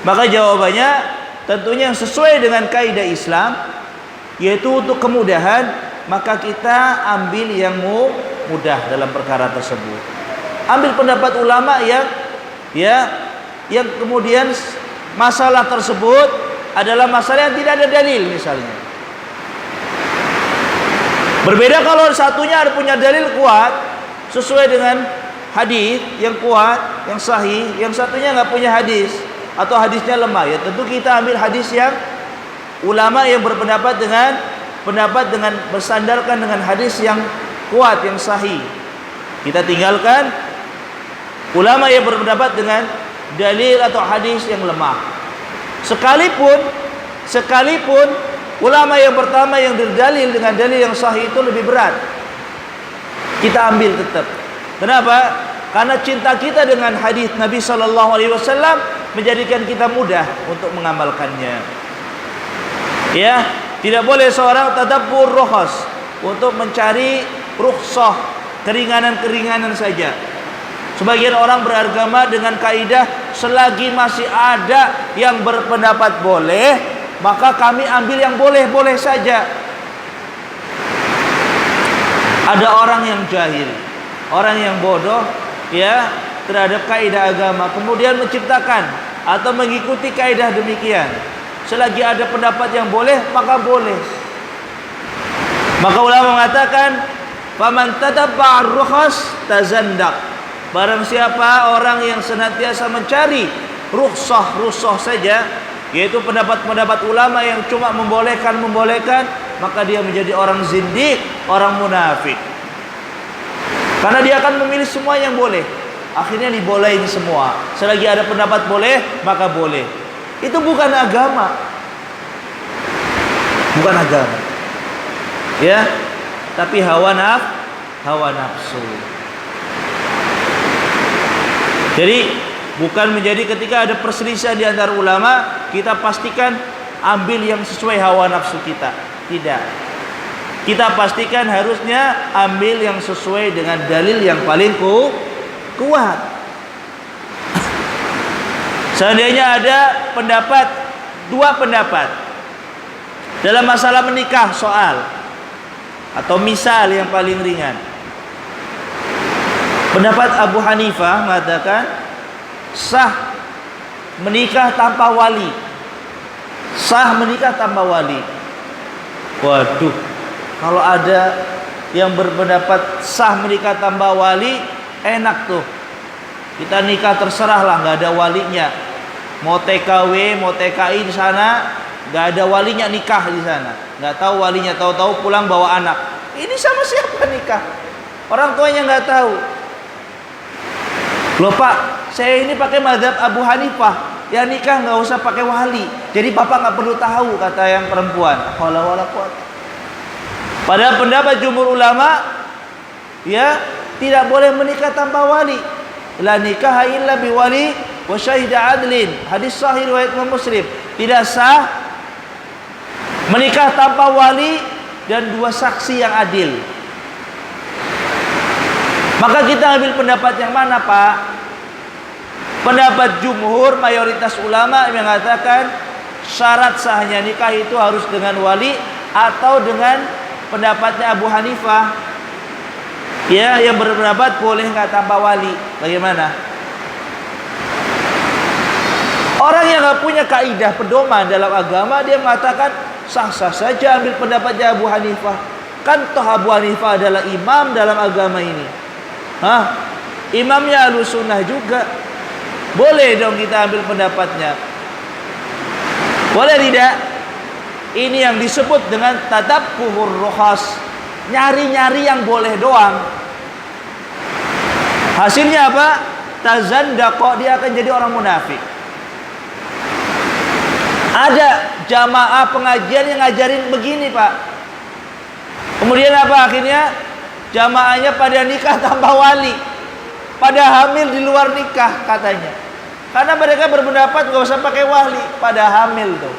Maka jawabannya tentunya yang sesuai dengan kaidah Islam, yaitu untuk kemudahan. Maka kita ambil yang mudah dalam perkara tersebut. Ambil pendapat ulama yang kemudian masalah tersebut adalah masalah yang tidak ada dalil misalnya. Berbeda kalau satunya ada punya dalil kuat sesuai dengan hadis yang kuat, yang sahih, yang satunya nggak punya hadis atau hadisnya lemah, tentu kita ambil hadis yang ulama yang berpendapat dengan bersandarkan dengan hadis yang kuat, yang sahih. Kita tinggalkan ulama yang berpendapat dengan dalil atau hadis yang lemah. Sekalipun ulama yang pertama yang berdalil dengan dalil yang sahih itu lebih berat, kita ambil tetap. Kenapa? Karena cinta kita dengan hadis Nabi SAW menjadikan kita mudah untuk mengamalkannya. Tidak boleh seorang tadabbur rukhas, untuk mencari rukhsah, keringanan-keringanan saja. Sebagian orang beragama dengan kaidah selagi masih ada yang berpendapat boleh, maka kami ambil yang boleh-boleh saja. Ada orang yang jahil, orang yang bodoh ya terhadap kaidah agama, kemudian menciptakan atau mengikuti kaidah demikian. Selagi ada pendapat yang boleh, maka boleh. Maka ulama mengatakan, faman tatabba'a ar-rukhas tazandaq. Barang siapa orang yang senantiasa mencari rukhsah saja, yaitu pendapat-pendapat ulama yang cuma membolehkan, maka dia menjadi orang zindik, orang munafik. Karena dia akan memilih semua yang boleh. Akhirnya dibolehin semua. Selagi ada pendapat boleh, maka boleh. Itu bukan agama. Bukan agama. Ya, tapi hawa nafsu. Jadi bukan menjadi ketika ada perselisihan di antara ulama, kita pastikan ambil yang sesuai hawa nafsu kita. Tidak. Kita pastikan harusnya ambil yang sesuai dengan dalil yang paling kuat. Seandainya ada dua pendapat dalam masalah menikah soal atau misal yang paling ringan. Pendapat Abu Hanifah mengatakan sah menikah tanpa wali. Sah menikah tanpa wali. Waduh, kalau ada yang berpendapat sah menikah tanpa wali, enak tuh. Kita nikah terserah lah, nggak ada walinya. Mau TKW, mau TKI di sana, nggak ada walinya, nikah di sana. Nggak tahu walinya, tahu-tahu pulang bawa anak. Ini sama siapa nikah? Orang tuanya nggak tahu. Loh Pak, saya ini pakai mazhab Abu Hanifah, ya nikah nggak usah pakai wali. Jadi bapak nggak perlu tahu, kata yang perempuan. Padahal pendapat jumhur ulama, ya tidak boleh menikah tanpa wali. La nikah illa biwali wa syahida adlin. Hadis sahih riwayat Imam Muslim. Tidak sah menikah tanpa wali dan dua saksi yang adil. Maka kita ambil pendapat yang mana, Pak? Pendapat jumhur mayoritas ulama yang mengatakan syarat sahnya nikah itu harus dengan wali, atau dengan pendapatnya Abu Hanifah, ya, yang berpendapat boleh nggak tanpa wali. Bagaimana? Orang yang nggak punya kaidah pedoman dalam agama, dia mengatakan sah-sah saja ambil pendapatnya Abu Hanifah. Kan toh Abu Hanifah adalah imam dalam agama ini. Imamnya Ahlussunnah juga. Boleh dong kita ambil pendapatnya. Boleh tidak? Ini yang disebut dengan tadabbuhur rukhas. Nyari-nyari yang boleh doang. Hasilnya apa? Tazandaqa, dia akan jadi orang munafik. Ada jamaah pengajian yang ngajarin begini, Pak. Kemudian apa akhirnya? Jamaahnya pada nikah tanpa wali, pada hamil di luar nikah katanya. Karena mereka berpendapat gak usah pakai wali pada hamil tuh.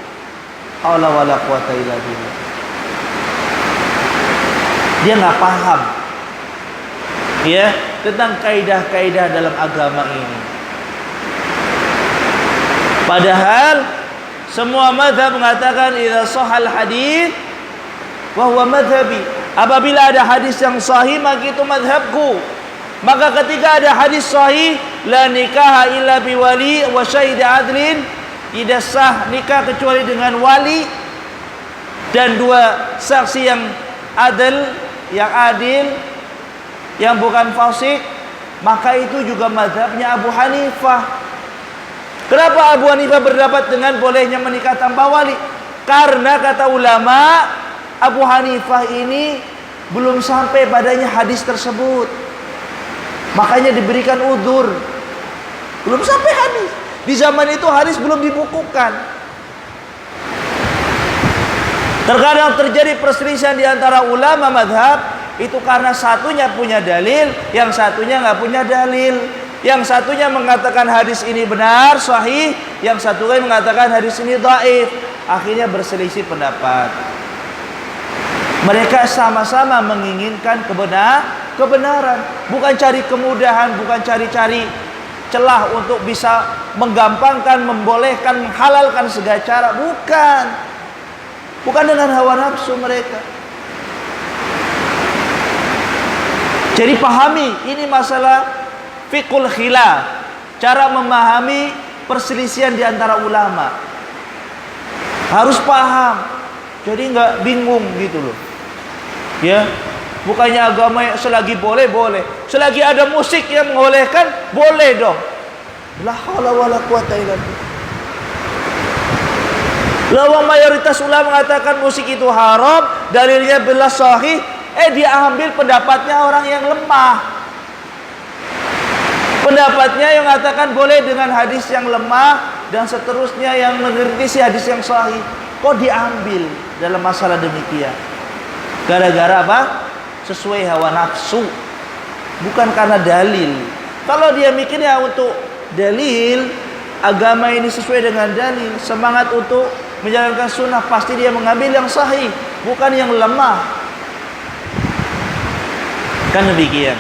Haula wala quwata illa billah. Dia nggak paham, ya, tentang kaidah-kaidah dalam agama ini. Padahal semua mazhab mengatakan idza shahal hadits wa huwa madhhabi. Apabila ada hadis yang sahih, maka itu mazhabku. Maka ketika ada hadis sahih, la nikaha illa biwali wa syahida adlin, tidak sah nikah kecuali dengan wali dan dua saksi yang adil, yang bukan fasik, maka itu juga mazhabnya Abu Hanifah. Kenapa Abu Hanifah berpendapat dengan bolehnya menikah tanpa wali? Karena kata ulama, Abu Hanifah ini belum sampai padanya hadis tersebut, makanya diberikan udzur. Belum sampai hadis. Di zaman itu hadis belum dibukukan. Terkadang terjadi perselisihan di antara ulama mazhab itu karena satunya punya dalil, yang satunya nggak punya dalil. Yang satunya mengatakan hadis ini benar, sahih, yang satunya mengatakan hadis ini dhaif. Akhirnya berselisih pendapat. Mereka sama-sama menginginkan kebenaran, bukan cari kemudahan, bukan cari-cari celah untuk bisa menggampangkan, membolehkan, menghalalkan segala cara, bukan dengan hawa nafsu mereka. Jadi pahami, ini masalah fiqhul khilaf, cara memahami perselisihan di antara ulama. Harus paham, jadi nggak bingung gitu loh. Ya, bukannya agama yang selagi boleh, selagi ada musik yang membolehkan, boleh dong. La haula wala quwata illa billah. Lawa mayoritas ulama mengatakan musik itu haram, dalilnya bila sahih, diambil pendapatnya orang yang lemah. Pendapatnya yang mengatakan boleh dengan hadis yang lemah dan seterusnya yang mengkritisi hadis yang sahih. Kok diambil dalam masalah demikian? Gara-gara apa? Sesuai hawa nafsu, bukan karena dalil. Kalau dia mikirnya untuk dalil, agama ini sesuai dengan dalil, semangat untuk menjalankan sunnah, pasti dia mengambil yang sahih, bukan yang lemah. Kan demikian,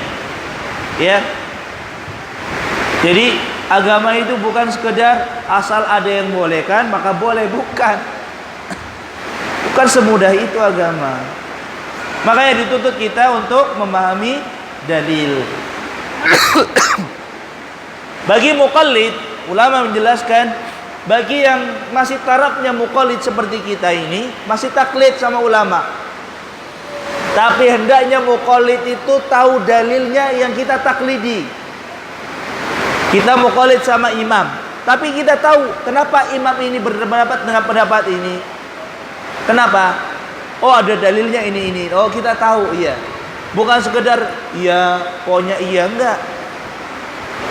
ya. Jadi agama itu bukan sekedar asal ada yang bolehkan maka boleh, bukan semudah itu agama. Makanya dituntut kita untuk memahami dalil. Bagi muqallid, ulama menjelaskan, bagi yang masih tarafnya muqallid seperti kita ini, masih taklid sama ulama, tapi hendaknya muqallid itu tahu dalilnya yang kita taklidi. Kita muqallid sama imam, tapi kita tahu kenapa imam ini berpendapat dengan pendapat ini. Kenapa? Oh, ada dalilnya ini. Oh, kita tahu, iya. Bukan sekedar iya, pokoknya iya, enggak.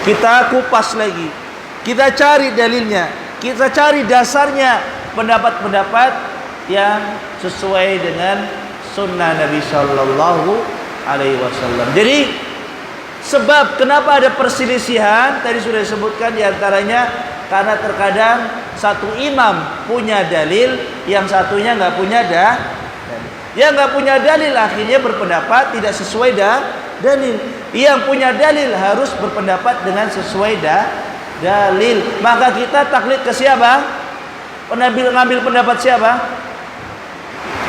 Kita kupas lagi. Kita cari dalilnya. Kita cari dasarnya, pendapat-pendapat yang sesuai dengan sunnah Nabi Sallallahu Alaihi Wasallam. Jadi sebab kenapa ada perselisihan tadi sudah disebutkan, diantaranya karena terkadang satu imam punya dalil, yang satunya nggak punya dalil. Yang nggak punya dalil akhirnya berpendapat tidak sesuai dalil. Yang punya dalil harus berpendapat dengan sesuai dalil. Maka kita taklid ke siapa? Ngambil pendapat siapa?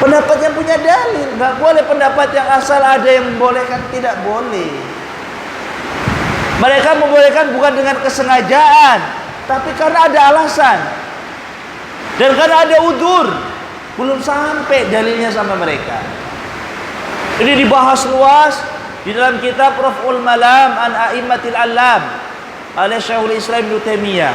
Pendapat yang punya dalil. Nggak boleh pendapat yang asal ada yang membolehkan, tidak boleh. Mereka membolehkan bukan dengan kesengajaan, tapi karena ada alasan dan karena ada udzur, belum sampai dalilnya sama mereka. Ini dibahas luas di dalam kitab Raf'ul Malam an A'immatil Alam oleh Syekhul Islam Ibnu Taimiyah.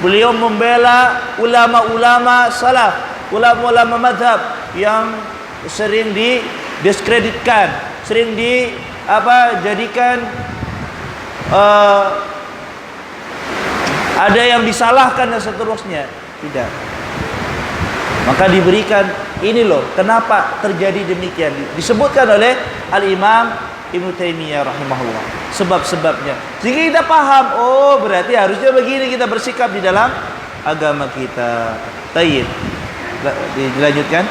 Beliau membela ulama-ulama salaf, ulama-ulama mazhab yang sering didiskreditkan, sering jadikan ada yang disalahkan dan seterusnya. Tidak. Maka diberikan ini loh, kenapa terjadi demikian. Disebutkan oleh Al-Imam Ibnu Taimiyah rahimahullah sebab-sebabnya. Sehingga kita paham, oh berarti harusnya begini kita bersikap di dalam agama kita. Tayyib. Dilanjutkan.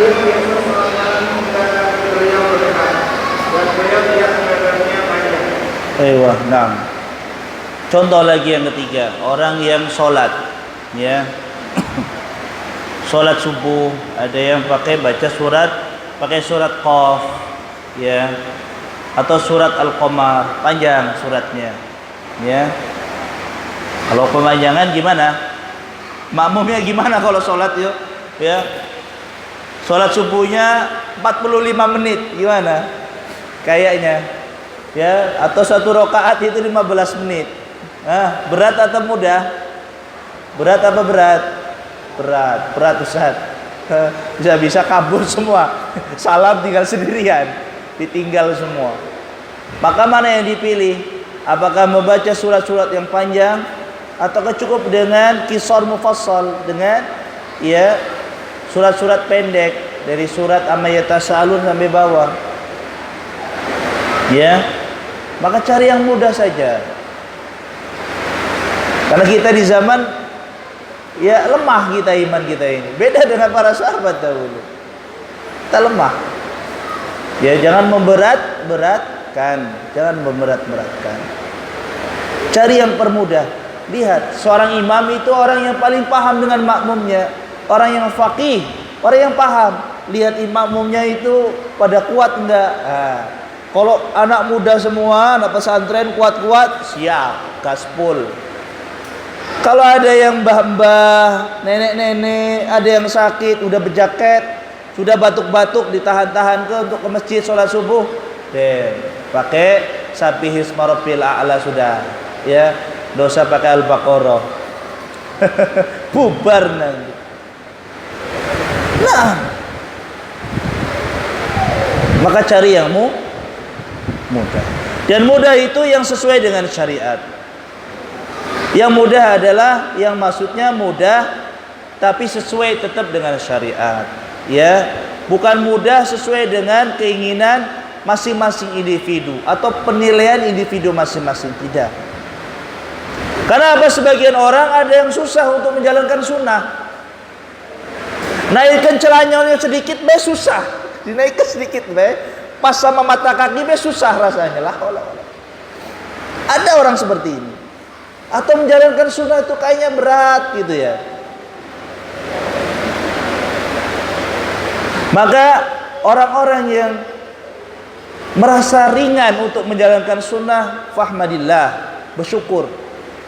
beliau biasa sholat malam karena beliau berdekat dan beliau tidak menganggapnya panjang. Ewa, nah. Contoh lagi yang ketiga, orang yang sholat, ya, sholat subuh, ada yang baca surat Qaf, ya, atau surat Al-Qamar, panjang suratnya, ya. Kalau kepanjangan gimana? Makmumnya gimana kalau sholat yuk, ya? Sholat subuhnya 45 menit, gimana? Kayaknya, ya, atau satu rakaat itu 15 menit. Berat atau mudah? Berat apa berat? Berat Ustaz. Bisa kabur semua. Salam tinggal sendirian, ditinggal semua. Maka mana yang dipilih? Apakah membaca surat-surat yang panjang ataukah cukup dengan qisar mufassal, dengan ya surat-surat pendek dari surat amma yatasaalun sampai bawah? Ya. Maka cari yang mudah saja. Karena kita di zaman ya lemah kita, iman kita ini beda dengan para sahabat dahulu. Kita lemah. Ya jangan memberatkan, jangan memberatkan. Cari yang permudah. Lihat, seorang imam itu orang yang paling paham dengan makmumnya, orang yang faqih, orang yang paham. Lihat makmumnya itu pada kuat enggak? Kalau anak muda semua, anak pesantren kuat-kuat, siap, gaspol. Kalau ada yang mbah-mbah, nenek-nenek, ada yang sakit, udah berjaket, sudah batuk-batuk, ditahan-tahan untuk ke masjid sholat subuh, pakai Sabbihisma Rabbil A'la sudah, ya, dosa pakai Al-Baqarah, bubar nanti. Nah, maka cari yang mudah, dan mudah itu yang sesuai dengan syariat. Yang mudah adalah yang maksudnya mudah tapi sesuai tetap dengan syariat, ya, bukan mudah sesuai dengan keinginan masing-masing individu atau penilaian individu masing-masing, tidak. Karena apa? Sebagian orang ada yang susah untuk menjalankan sunnah. Naikkan celananya sedikit be susah, dinaikkan sedikit be, pas sama mata kaki be susah rasanya lah. Ada orang seperti ini. Atau menjalankan sunnah itu kayaknya berat gitu ya. Maka orang-orang yang merasa ringan untuk menjalankan sunnah, fahmadillah, bersyukur,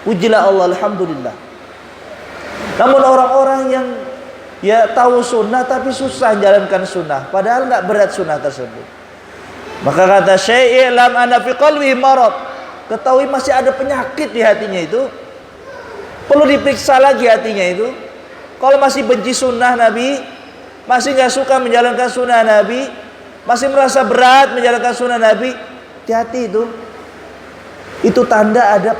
pujilah Allah, alhamdulillah. Namun orang-orang yang ya tahu sunnah tapi susah menjalankan sunnah, padahal nggak berat sunnah tersebut. Maka kata Syekh, "Lam ana fi qalbihi marad." Ketahui masih ada penyakit di hatinya itu, perlu diperiksa lagi hatinya itu. Kalau masih benci sunnah Nabi, masih nggak suka menjalankan sunnah Nabi, masih merasa berat menjalankan sunnah Nabi, hati-hati itu. Itu tanda ada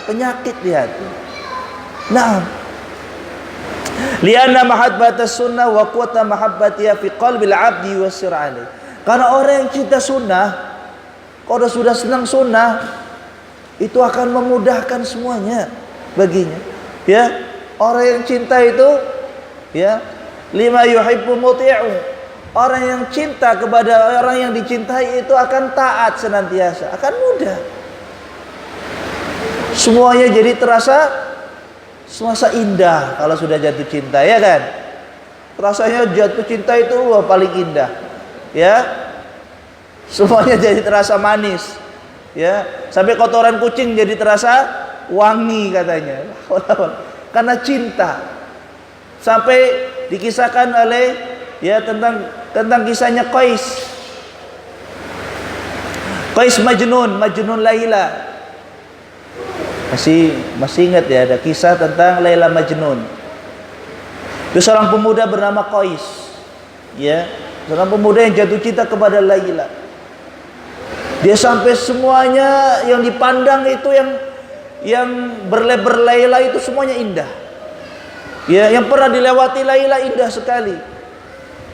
penyakit di hati. Nah, lianna mahabbatas sunnah wa quwwata mahabbatiha fi qalbil 'abdi wa sir'ani. Karena orang yang cinta sunnah, kalau sudah senang sunnah, itu akan memudahkan semuanya baginya. Ya, orang yang cinta itu, ya, lima yuhibbu muti'u. Orang yang cinta kepada orang yang dicintai itu akan taat senantiasa, akan mudah. Semuanya jadi terasa indah kalau sudah jatuh cinta, ya kan? Rasanya jatuh cinta itu paling indah, ya. Semuanya jadi terasa manis, ya, sampai kotoran kucing jadi terasa wangi katanya, karena cinta. Sampai dikisahkan oleh ya tentang kisahnya Qais Majnun Laila. Masih ingat ya, ada kisah tentang Laila Majnun. Itu seorang pemuda bernama Qais, ya, seorang pemuda yang jatuh cinta kepada Laila. Dia sampai semuanya yang dipandang itu yang berlebar-Laila itu semuanya indah. Ya, yang pernah dilewati Laila indah sekali.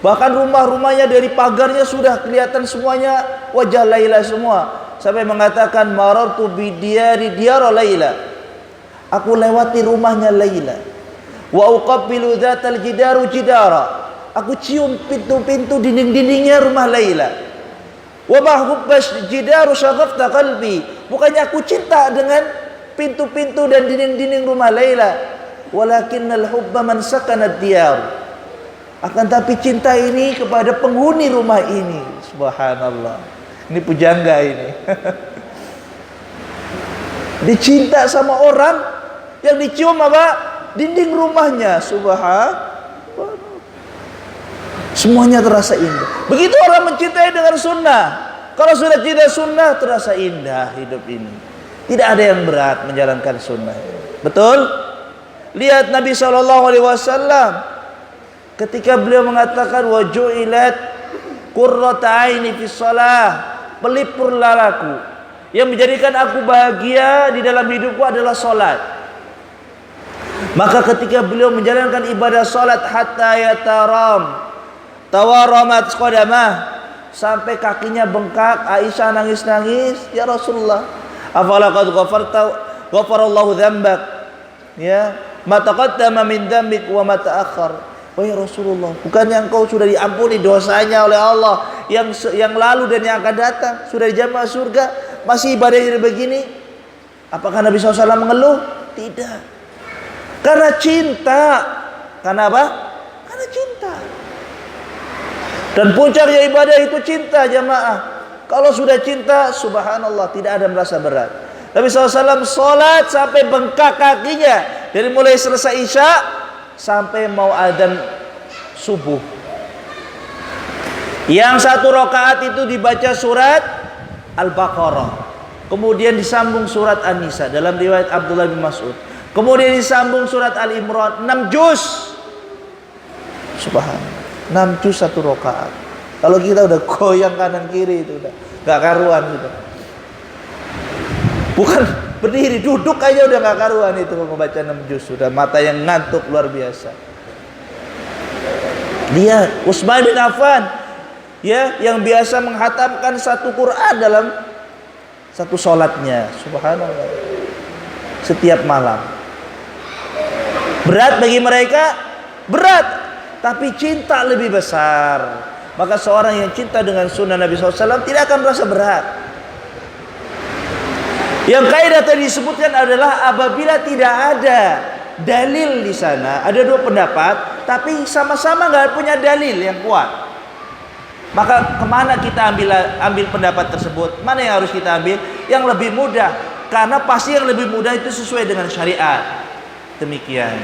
Bahkan rumah-rumahnya dari pagarnya sudah kelihatan semuanya wajah Laila semua. Sampai mengatakan marartu bidiyari diyara Laila. Aku lewati rumahnya Laila. Wa uqabbilu dzatal jidaru jidara. aku cium pintu-pintu dinding-dindingnya rumah Laila. Wa ma hubbash jidaru syaghafta qalbi. Bukannya aku cinta dengan pintu-pintu dan dinding-dinding rumah Laila, walakinnal hubba man sakanad diyar. Akan tapi cinta ini kepada penghuni rumah ini. Subhanallah. Ini pujangga ini. Dicinta sama orang yang dicium apa? Dinding rumahnya. Subhanallah. Semuanya terasa indah. Begitu orang mencintai dengan sunnah. Kalau sudah cinta sunnah, terasa indah hidup ini. Tidak ada yang berat menjalankan sunnah. Betul? Lihat Nabi SAW ketika beliau mengatakan wa ju'ilat qurrata aini fis shalah, pelipur lalaku yang menjadikan aku bahagia di dalam hidupku adalah salat. Maka ketika beliau menjalankan ibadah salat hatta tawaramat qadamah, sampai kakinya bengkak, Aisyah nangis-nangis, ya Rasulullah, afala qad ghafarallahu dzambak, ya, ma taqaddama min dzambik wa ma ta'akhkhar. Wahai Rasulullah, bukannya engkau sudah diampuni dosanya oleh Allah yang lalu dan yang akan datang, sudah dijamah surga, masih ibadahnya begini? Apakah Nabi SAW mengeluh? Tidak. Karena cinta. Karena apa? Karena cinta. Dan puncaknya ibadah itu cinta, jamaah. Kalau sudah cinta, subhanallah, tidak ada merasa berat. Nabi SAW sholat sampai bengkak kakinya, dari mulai selesai isya sampai mau adzan subuh. Yang satu rakaat itu dibaca surat Al-Baqarah, kemudian disambung surat An-Nisa dalam riwayat Abdullah bin Mas'ud, kemudian disambung surat Al-Imran 6 juz. Subhanallah, 6 juz satu rakaat. Kalau kita udah goyang kanan kiri itu udah gak karuan gitu. Bukan berdiri, duduk aja udah gak karuan itu membaca 6 juz. Sudah mata yang ngantuk luar biasa. Dia Utsman bin Affan, ya, yang biasa menghatamkan satu Quran dalam satu sholatnya. Subhanallah. Setiap malam. Berat bagi mereka? Berat. Tapi cinta lebih besar. Maka seorang yang cinta dengan sunnah Nabi SAW tidak akan merasa berat. Yang kaidah tadi disebutkan adalah apabila tidak ada dalil di sana, ada dua pendapat, tapi sama-sama nggak punya dalil yang kuat. Maka kemana kita ambil pendapat tersebut? Mana yang harus kita ambil? Yang lebih mudah, karena pasti yang lebih mudah itu sesuai dengan syariat. Demikian.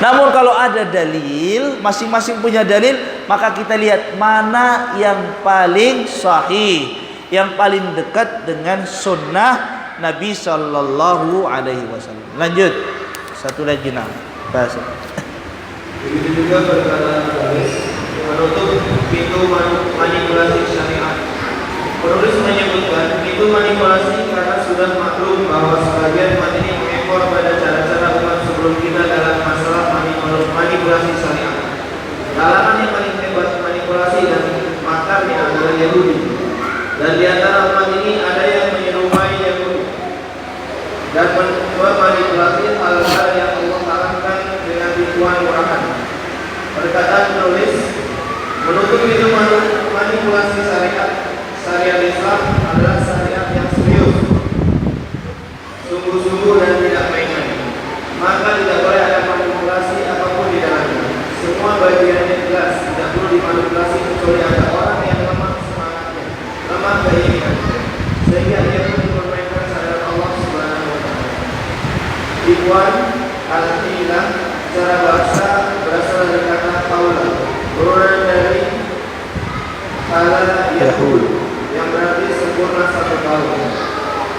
Namun kalau ada dalil, masing-masing punya dalil, maka kita lihat mana yang paling sahih, yang paling dekat dengan sunnah Nabi Sallallahu Alaihi Wasallam. Lanjut, satu lagi bahasa. Begitu juga perkataan penulis menutup pintu manipulasi syariat. Penulis menyebutkan pintu manipulasi karena sudah maklum bahwa sebagian umat ini mengekor pada cara-cara umat sebelum kita dalam masalah manipulasi syariat. Kalangan yang paling hebat manipulasi dan makarnya adalah Yahudi. Dan di antara umat ini ada yang menyerupai Yahudi dan memanipulasi hal-hal yang Allah haramkan dengan ritual murahan. Perkataan penulis menutup itu manipulasi syariat Islam adalah syariat yang serius, sungguh-sungguh dan tidak main-main. Maka tidak boleh ada manipulasi apapun di dalamnya. Semua bagiannya jelas, tidak perlu dimanipulasi kecuali ada orang yang lemah semangatnya, lemah keinginannya, sehingga ia pun mempermainkan syariat Allah Subhanahu wa Ta'ala. Ikhwan, al-hilah secara bahasa berasal dari kata Paula, berulang dari kata Yahud, yang berarti sempurna satu tahun.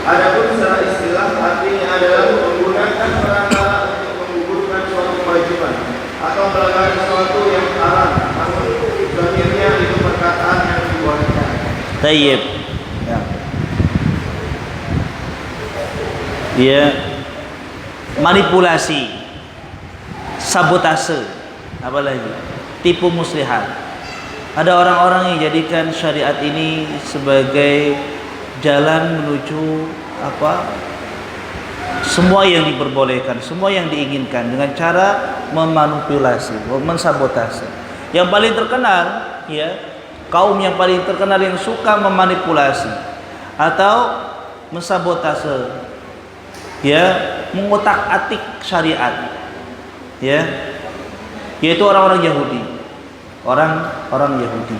Adapun secara istilah artinya adalah menggunakan perantara untuk menggugurkan suatu kewajiban atau melakukan sesuatu yang haram. Namun akhirnya itu perkataan yang dibolehkan. Tayyib. Ya. Dia manipulasi, sabotase, apalagi tipu muslihat. Ada orang-orang yang jadikan syariat ini sebagai jalan menuju semua yang diperbolehkan, semua yang diinginkan dengan cara memanipulasi, mensabotase. Yang paling terkenal, ya, kaum yang paling terkenal yang suka memanipulasi atau mensabotase, ya, mengotak-atik syariat, ya, yaitu orang-orang Yahudi, orang Yahudi.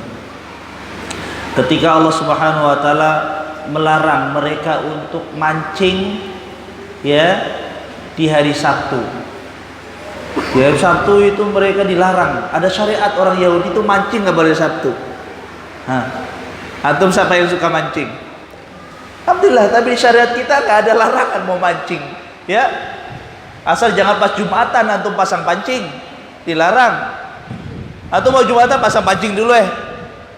Ketika Allah Subhanahu wa taala melarang mereka untuk mancing, ya, di hari Sabtu. Di hari Sabtu itu mereka dilarang. Ada syariat orang Yahudi itu mancing nggak boleh Sabtu. Antum siapa yang suka mancing? Alhamdulillah, tapi syariat kita nggak ada larangan mau mancing, ya. Asal jangan pas Jumatan antum pasang pancing, dilarang. Atau mau Jumatan pasang pancing dulu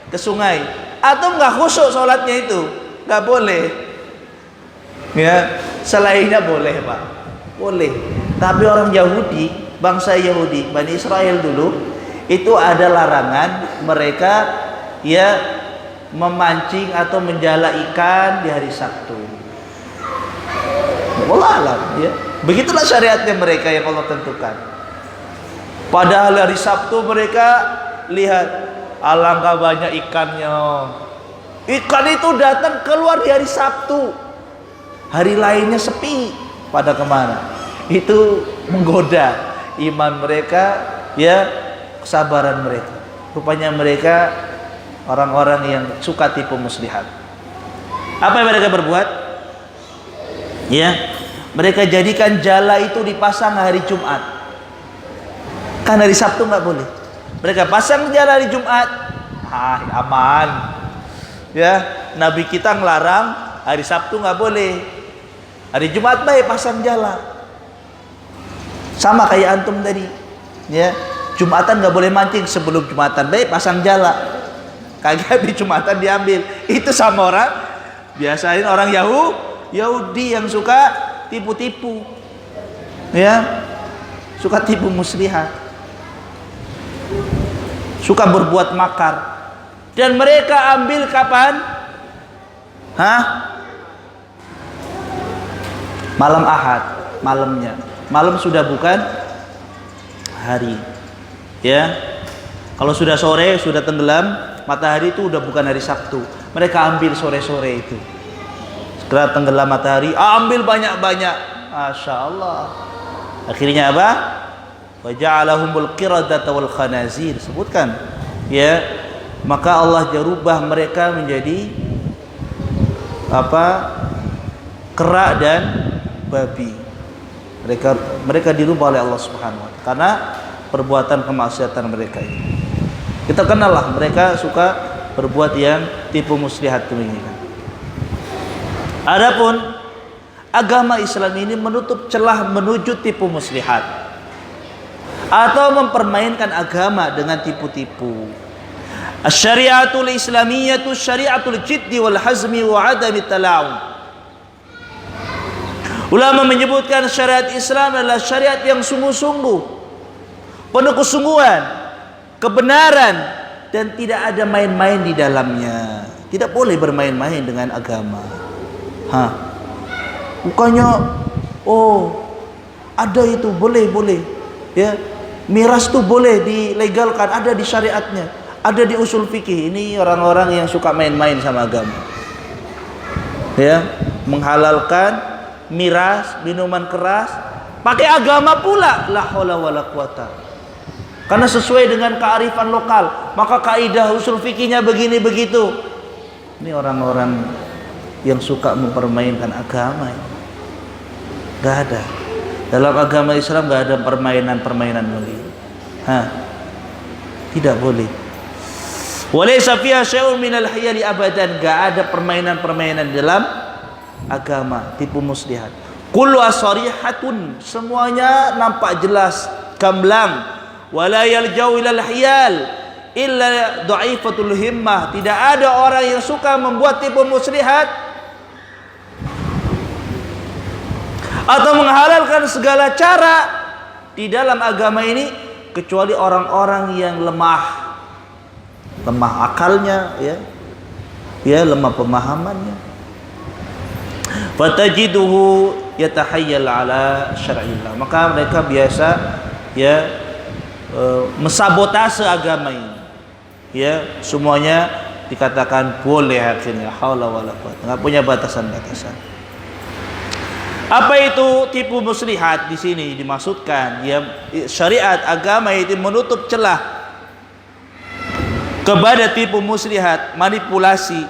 ke sungai. Atau nggak khusyuk sholatnya itu, nggak boleh. Ya, selainnya boleh Pak, boleh. Tapi orang Yahudi, bangsa Yahudi, Bani Israel dulu, itu ada larangan mereka, ya, memancing atau menjala ikan di hari Sabtu. Allah alam, ya. Begitulah syariatnya mereka yang Allah tentukan. Padahal hari Sabtu mereka lihat alangkah banyak ikannya. Ikan itu datang keluar di hari Sabtu. Hari lainnya sepi. Pada kemana? Itu menggoda iman mereka, ya, kesabaran mereka. Rupanya mereka orang-orang yang suka tipu muslihat. Apa yang mereka berbuat? Ya, mereka jadikan jala itu dipasang hari Jumat. Kan hari Sabtu nggak boleh. Mereka pasang jala hari Jumat, aman. Ya, Nabi kita ngelarang hari Sabtu nggak boleh. Hari Jumat baik pasang jala. Sama kayak antum tadi, ya. Jumatan nggak boleh mancing, sebelum Jumatan baik pasang jala. Kagak di Jumatan diambil. Itu sama orang biasain orang Yahudi yang suka tipu-tipu, ya, suka tipu muslihat, suka berbuat makar. Dan mereka ambil kapan? Malam Ahad, malamnya. Malam sudah bukan hari, ya. Kalau sudah sore, sudah tenggelam matahari, itu udah bukan hari Sabtu. Mereka ambil sore-sore itu. Segera tenggelam matahari, ambil banyak-banyak. Masya Allah. Akhirnya apa? Wa ja'alahumul qiradata wal khanazir. Sebutkan, ya. Maka Allah jarubah mereka menjadi kera dan babi. Mereka dirubah oleh Allah Subhanahu wa taala karena perbuatan kemaksiatan mereka ini. Kita kenal lah, mereka suka berbuat yang tipu muslihat demikian. Adapun agama Islam ini menutup celah menuju tipu muslihat atau mempermainkan agama dengan tipu-tipu. Asy-syari'atul islamiyyatu syari'atul jiddi wal hazmi wa 'adami tala'um. Ulama menyebutkan syariat Islam adalah syariat yang sungguh-sungguh, penuh kesungguhan, kebenaran, dan tidak ada main-main di dalamnya. Tidak boleh bermain-main dengan agama. Bukannya ada itu boleh, ya. Miras tuh boleh dilegalkan, ada di syariatnya, ada di usul fikih. Ini orang-orang yang suka main-main sama agama, ya, menghalalkan miras, minuman keras, pakai agama pula. La haula wala quwata. Karena sesuai dengan kearifan lokal, maka kaidah usul fikihnya begini begitu. Ini orang-orang yang suka mempermainkan agama. Gak ada. Dalam agama Islam gak ada permainan-permainan begitu. Tidak boleh. Walaysa fiha syai'un minal hiyali abadan. Gak ada permainan-permainan dalam agama tipu muslihat. Kullu asarihatun, semuanya nampak jelas, gamblang. Wala yaljau ilal hiyal illa dha'ifatul himmah. Tidak ada orang yang suka membuat tipu muslihat atau menghalalkan segala cara di dalam agama ini kecuali orang-orang yang lemah akalnya, ya, lemah pemahamannya. Fatajiduhu yatahayyal ala syar'illah. Maka mereka biasa mensabotase agama ini. Ya, semuanya dikatakan boleh akhirnya. Haula wala quwwata. Enggak punya batasan-batasan. Apa itu tipu muslihat? Di sini dimaksudkan syariat agama itu menutup celah kepada tipu muslihat, manipulasi.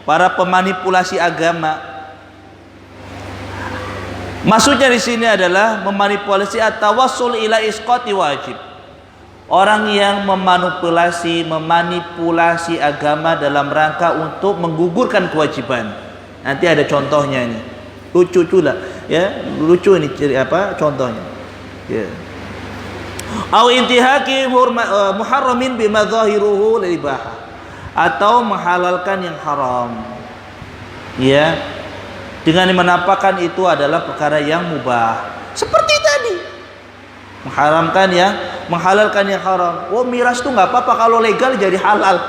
Para pemanipulasi agama. Maksudnya di sini adalah memanipulasi at-tawassul ila isqati wajib. Orang yang memanipulasi agama dalam rangka untuk menggugurkan kewajiban. Nanti ada contohnya ini. Lucu lah, lucu ini contohnya. Au intihaki muharramin bima zahiruhu lil ibahah, atau menghalalkan yang haram. Dengan menampakkan itu adalah perkara yang mubah. Seperti tadi. Menghalalkan yang haram. Oh, miras tuh nggak apa-apa kalau legal jadi halal.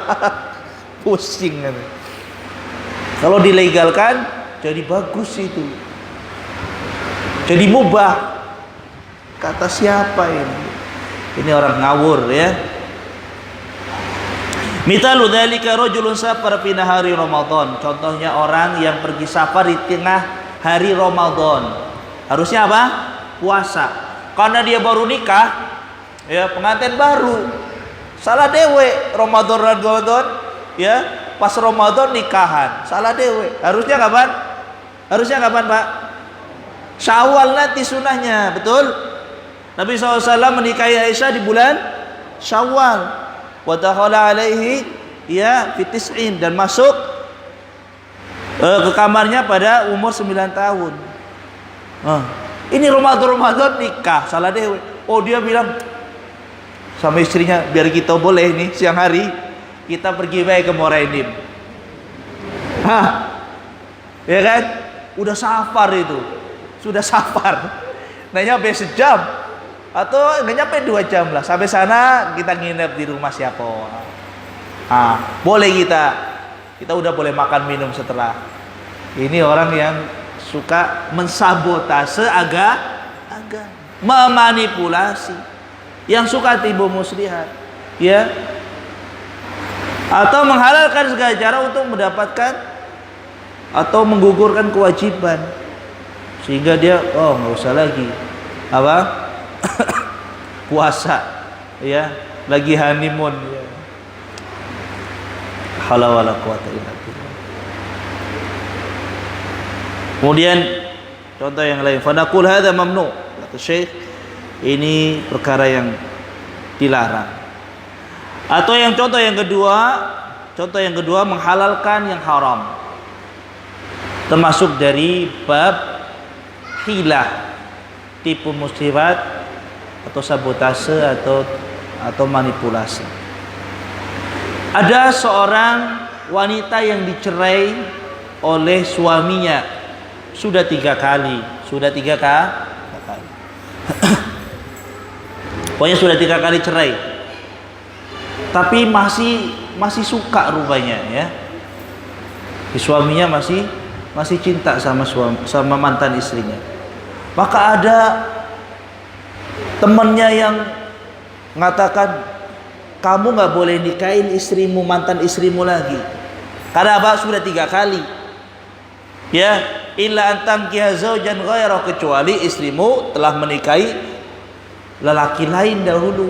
Pusing kan. Kalau dilegalkan jadi bagus itu. Jadi mubah. Kata siapa ini? Ini orang ngawur ya. Mithalu dzalika rajulun safar fi nahari Ramadan. Contohnya orang yang pergi safar di tengah hari Ramadan. Harusnya apa? Puasa. Karena dia baru nikah, pengantin baru. Salah dewe Ramadan, pas Ramadan nikahan. Salah dewe. Harusnya kapan? Pak? Syawal nanti sunahnya, betul? Nabi SAW menikahi Aisyah di bulan Syawal. Wa dakhala alaihi fi tis'in, dan masuk ke kamarnya pada umur 9 tahun. Ini Ramadan nikah, salah dewe. Oh, dia bilang sama istrinya, biar kita boleh nih siang hari kita pergi baik ke Morainim. Ya kan? Udah safar itu. Sudah safar. Nah, nyampe sejam atau nggak nyampe 2 jam lah. Sampai sana kita nginep di rumah siapa. Boleh kita udah boleh makan minum setelah. Ini orang yang suka mensabotase agama, memanipulasi, yang suka tipu muslihat, atau menghalalkan segala cara untuk mendapatkan atau menggugurkan kewajiban, sehingga dia nggak usah lagi puasa, lagi honeymoon, Haula wala quwwata illa billah. Kemudian contoh yang lain, fanaqul hadza mamnu, kata Syekh, ini perkara yang dilarang. Atau contoh yang kedua menghalalkan yang haram, termasuk dari bab hilah, tipu muslihat atau sabotase atau manipulasi. Ada seorang wanita yang dicerai oleh suaminya sudah 3 kali. Pokoknya sudah 3 kali cerai. Tapi masih suka rupanya Si suaminya masih cinta sama mantan istrinya. Maka ada temannya yang mengatakan, kamu nggak boleh nikahin mantan istrimu lagi. Karena apa? Sudah 3 kali. Illa antam kihazaujan ghairah, kecuali istrimu telah menikahi lelaki lain dahulu,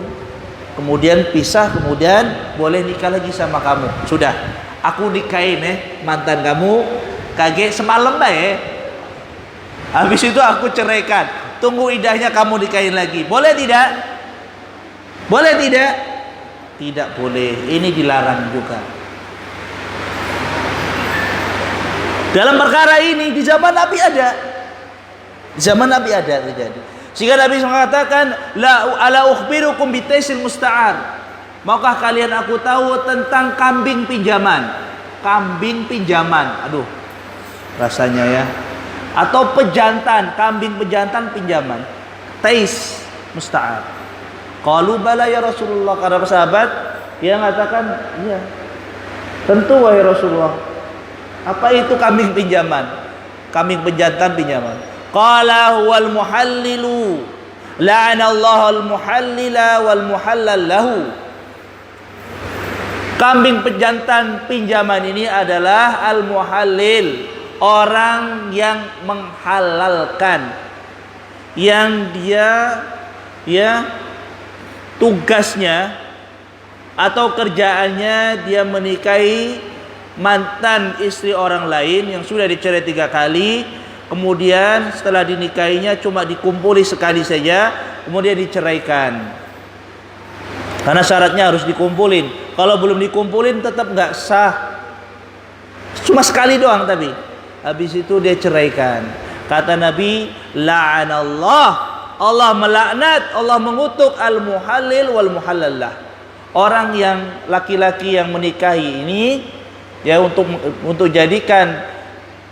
kemudian pisah, kemudian boleh nikah lagi sama kamu. Sudah, aku nikahin mantan kamu kage semalam habis itu aku ceraikan, tunggu idahnya kamu nikahin lagi. Boleh tidak? Tidak boleh. Ini dilarang juga. Dalam perkara ini di zaman Nabi ada. Terjadi. Sehingga Nabi mengatakan, la ala ukhbirukum bitaisil musta'ar. Maukah kalian aku tahu tentang kambing pinjaman? Aduh, rasanya Atau pejantan, kambing pejantan pinjaman. Tais musta'ar. Qalu bala ya Rasulullah. Karena sahabat dia mengatakan, iya, tentu wahai Rasulullah. Apa itu kambing pinjaman? kambing pejantan pinjaman. Qala huwal muhallilu la'anallahu al-muhallila wal muhallal lahu. Kambing pejantan pinjaman ini adalah al-muhallil, orang yang menghalalkan, yang dia tugasnya atau kerjaannya dia menikahi mantan istri orang lain yang sudah dicerai 3 kali, kemudian setelah dinikahinya cuma dikumpuli sekali saja, kemudian diceraikan. Karena syaratnya harus dikumpulin. Kalau belum dikumpulin tetap nggak sah. Cuma sekali doang tapi. Habis itu dia ceraikan. Kata Nabi, la'anallah, Allah melaknat, Allah mengutuk al-muhallil wal muhallallah. Orang yang laki-laki yang menikahi ini ya untuk jadikan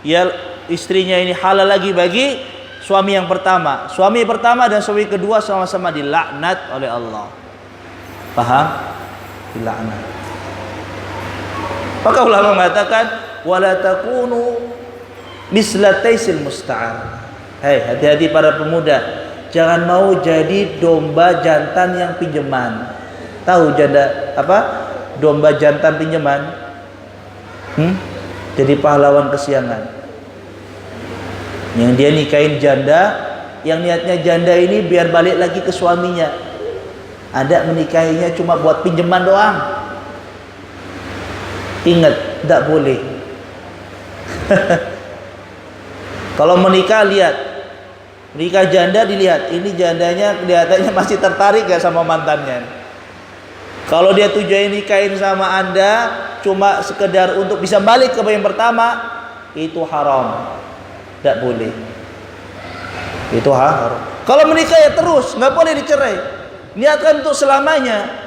ya istrinya ini halal lagi bagi suami yang pertama. Suami pertama dan suami kedua sama-sama dilaknat oleh Allah. Paham? Dilaknat. Maka ulama mengatakan wala takunu misla taisil musta'ar. Hei, hati-hati para pemuda, jangan mau jadi domba jantan yang pinjaman. Tahu janda apa? Domba jantan pinjaman. Jadi pahlawan kesiangan. Yang dia nikahin janda, yang niatnya janda ini biar balik lagi ke suaminya. Ada menikahinya cuma buat pinjaman doang. Ingat, tidak boleh. Kalau menikah lihat, menikah janda dilihat, ini jandanya kelihatannya masih tertarik gak sama mantannya. Kalau dia tujuan nikahin sama Anda cuma sekedar untuk bisa balik ke yang pertama, itu haram. Tidak boleh. Itu haram. Kalau menikah ya terus, nggak boleh dicerai. Niatkan untuk selamanya.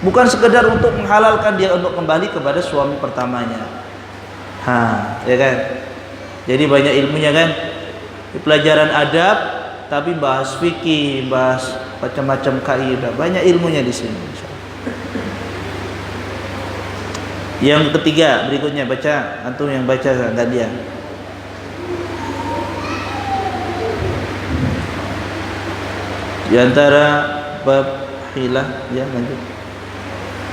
Bukan sekedar untuk menghalalkan dia untuk kembali kepada suami pertamanya. Ya kan? Jadi banyak ilmunya kan? Di pelajaran adab, tapi bahas fikih, bahas macam-macam kaidah, banyak ilmunya di sini. Yang ketiga berikutnya baca, antum yang baca enggak dia. Di antara bab hilah ya lanjut.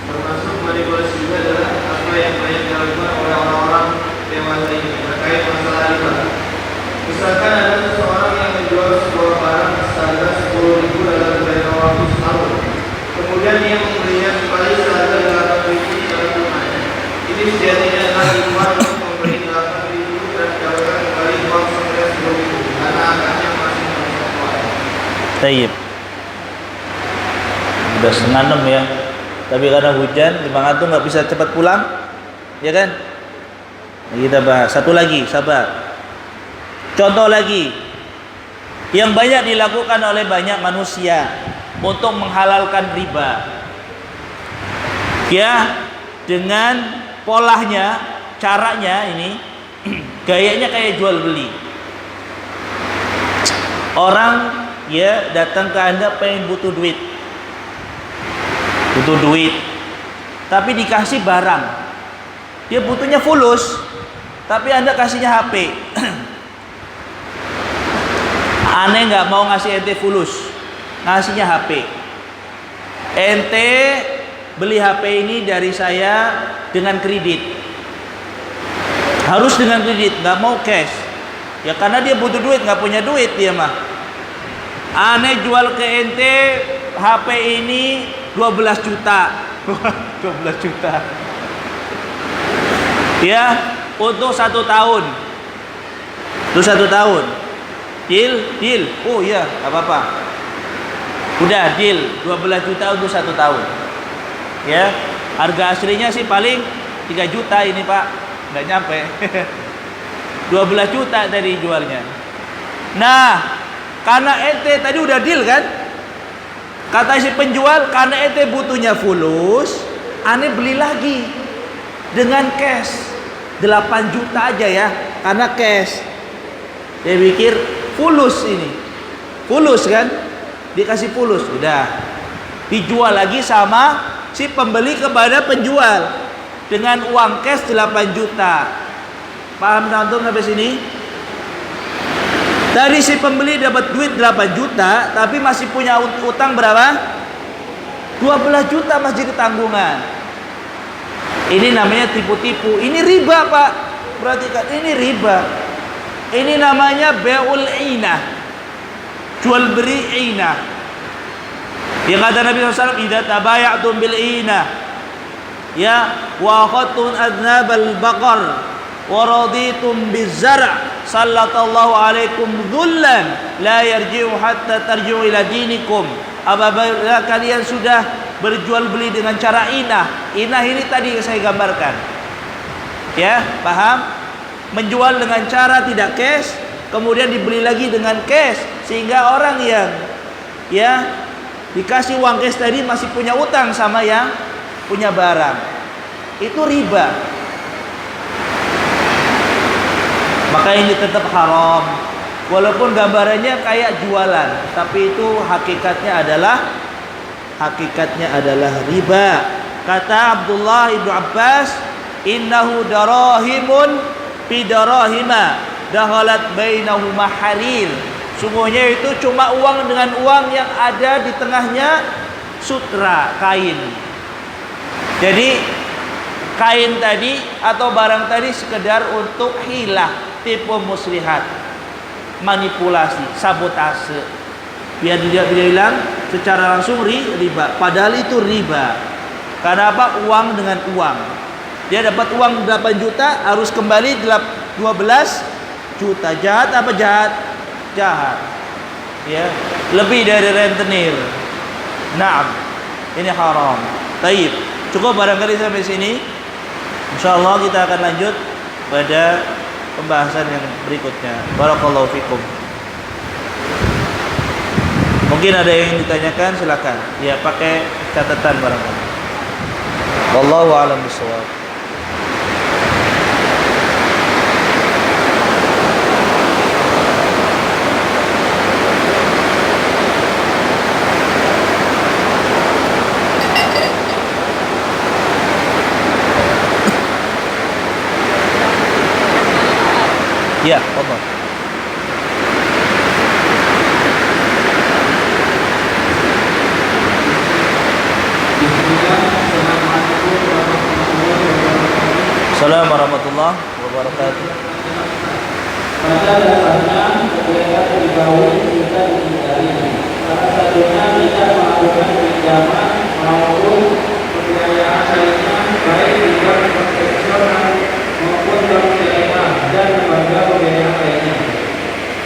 Termasuk manipulasi juga adalah apa yang banyak dilakukan oleh orang-orang dewasa ini terkait masalah riba. Misalkan ada seseorang yang menjual sebuah barang seharga 10.000 dalam jangka waktu setahun. Kemudian dia membelinya kembali seharga 8.000 dalam rumahnya. Ini sejatinya adalah riba untuk membeli 8.000 dan mendapatkan kembali uang senilai 10.000 karena angkanya masih kuat. Tayyib. Udah 5:06 ya. Tapi karena hujan, Bang Antum nggak bisa cepat pulang, ya kan? Kita bahas satu lagi, sabar. Contoh lagi yang banyak dilakukan oleh banyak manusia untuk menghalalkan riba. Ya, dengan polanya, caranya ini gayanya kayak jual beli. Orang ya datang ke Anda pengen butuh duit, tapi dikasih barang. Dia butuhnya fulus, tapi Anda kasihnya HP. Aneh nggak mau ngasih ente fulus, ngasihnya HP. Ente beli HP ini dari saya dengan kredit, harus dengan kredit, nggak mau cash. Ya karena dia butuh duit, nggak punya duit dia mah. Aneh jual ke ente HP ini 12 juta. 12 juta. Ya, untuk 1 tahun. Untuk 1 tahun. Deal. Oh iya, enggak apa-apa. Udah deal 12 juta untuk 1 tahun. Ya, harga aslinya sih paling 3 juta ini, Pak. Enggak nyampe. 12 juta tadi jualnya. Nah, karena ente tadi udah deal kan? Kata si penjual, karena ente butuhnya fulus, aneh beli lagi dengan cash 8 juta aja ya, karena cash. Dia pikir fulus ini, fulus kan? Dikasih fulus, udah dijual lagi sama si pembeli kepada penjual dengan uang cash 8 juta. Paham antum sampai sini? Tadi si pembeli dapat duit 8 juta, tapi masih punya utang berapa? 12 juta masih di tanggungan. Ini namanya tipu-tipu. Ini riba, Pak. Perhatikan, ini riba. Ini namanya bai'ul inah. Jual beli inah. Yang kata Nabi SAW, idza tabaya'tum bil inah, ya, wa akhadtum adnabal baqar wa raditum bizar', sallallahu alaikum dhullan la yarji'u hatta tarji'u ila dinikum. Apabila kalian sudah berjual beli dengan cara inah. Inah ini tadi yang saya gambarkan. Ya, paham? Menjual dengan cara tidak cash, kemudian dibeli lagi dengan cash, sehingga orang yang ya dikasih uang cash tadi masih punya utang sama yang punya barang. Itu riba. Maka ini tetap haram. Walaupun gambarannya kayak jualan, tapi itu hakikatnya adalah riba. Kata Abdullah ibnu Abbas, innahu darahimun bidarahima dakhalat bainahuma halil. Sungguhnya itu cuma uang dengan uang yang ada di tengahnya sutra, kain. Jadi kain tadi atau barang tadi sekedar untuk hilah, tipu muslihat, manipulasi, sabotase. Biar dia bilang secara langsung riba, padahal itu riba. Karena apa? Uang dengan uang. Dia dapat uang 8 juta, harus kembali 12 juta. Jahat apa jahat? Jahat. Ya, lebih dari rentenir. Naam. Ini haram. Taib. Cukup barangkali sampai sini. Insyaallah kita akan lanjut pada pembahasan yang berikutnya. Barakallahu fikum. Mungkin ada yang ditanyakan, silakan. Ya, pakai catatan barangkali. Wallahu a'lam bishawab. Ya, Allah. Assalamualaikum warahmatullahi wabarakatuh. Pada dasarnya kegiatan diketahui kita dihindari. Salah satunya tidak melakukan pinjaman maupun pembiayaan lainnya, baik di bank konvensional maupun bank syariah dan lembaga pembiayaan lainnya.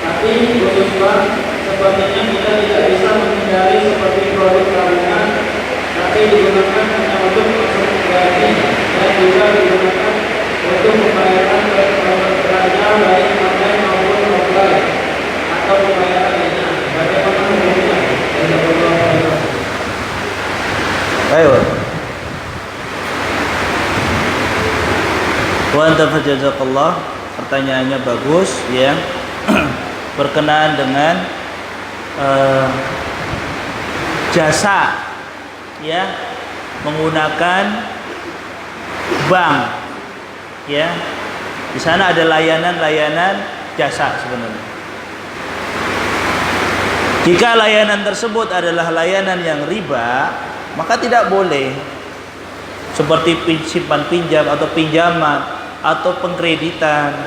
Tapi khusus bank, sepertinya kita tidak bisa menghindari seperti produk tabungan, tapi digunakan hanya untuk konsumsi pribadi dan juga digunakan untuk pembayaran belanja baik online maupun offline atau pembayaran lainnya. Bagaimana hukumnya? Ayo. Wa anta fajazakallah. Pertanyaannya bagus ya. Berkenaan dengan jasa ya, menggunakan bank ya. Di sana ada layanan-layanan jasa sebenarnya. Jika layanan tersebut adalah layanan yang riba, maka tidak boleh. Seperti simpan pinjam atau pinjaman atau pengkreditan.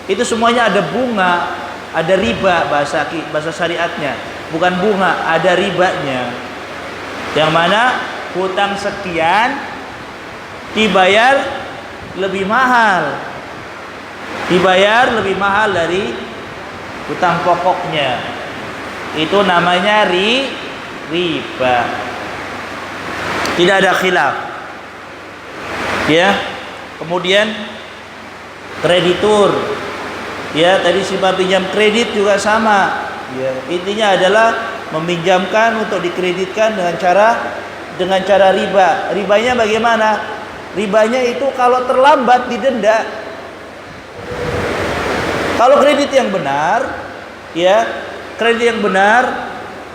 Itu semuanya ada bunga, ada riba bahasa syariatnya. Bukan bunga, ada ribanya. Yang mana hutang sekian dibayar lebih mahal. Dibayar lebih mahal dari hutang pokoknya. Itu namanya riba. Tidak ada khilaf. Ya. Kemudian kreditur. Ya, tadi simpan pinjam kredit juga sama. Ya, intinya adalah meminjamkan untuk dikreditkan dengan cara riba. Ribanya bagaimana? Ribanya itu kalau terlambat didenda. Kalau kredit yang benar, ya, kredit yang benar,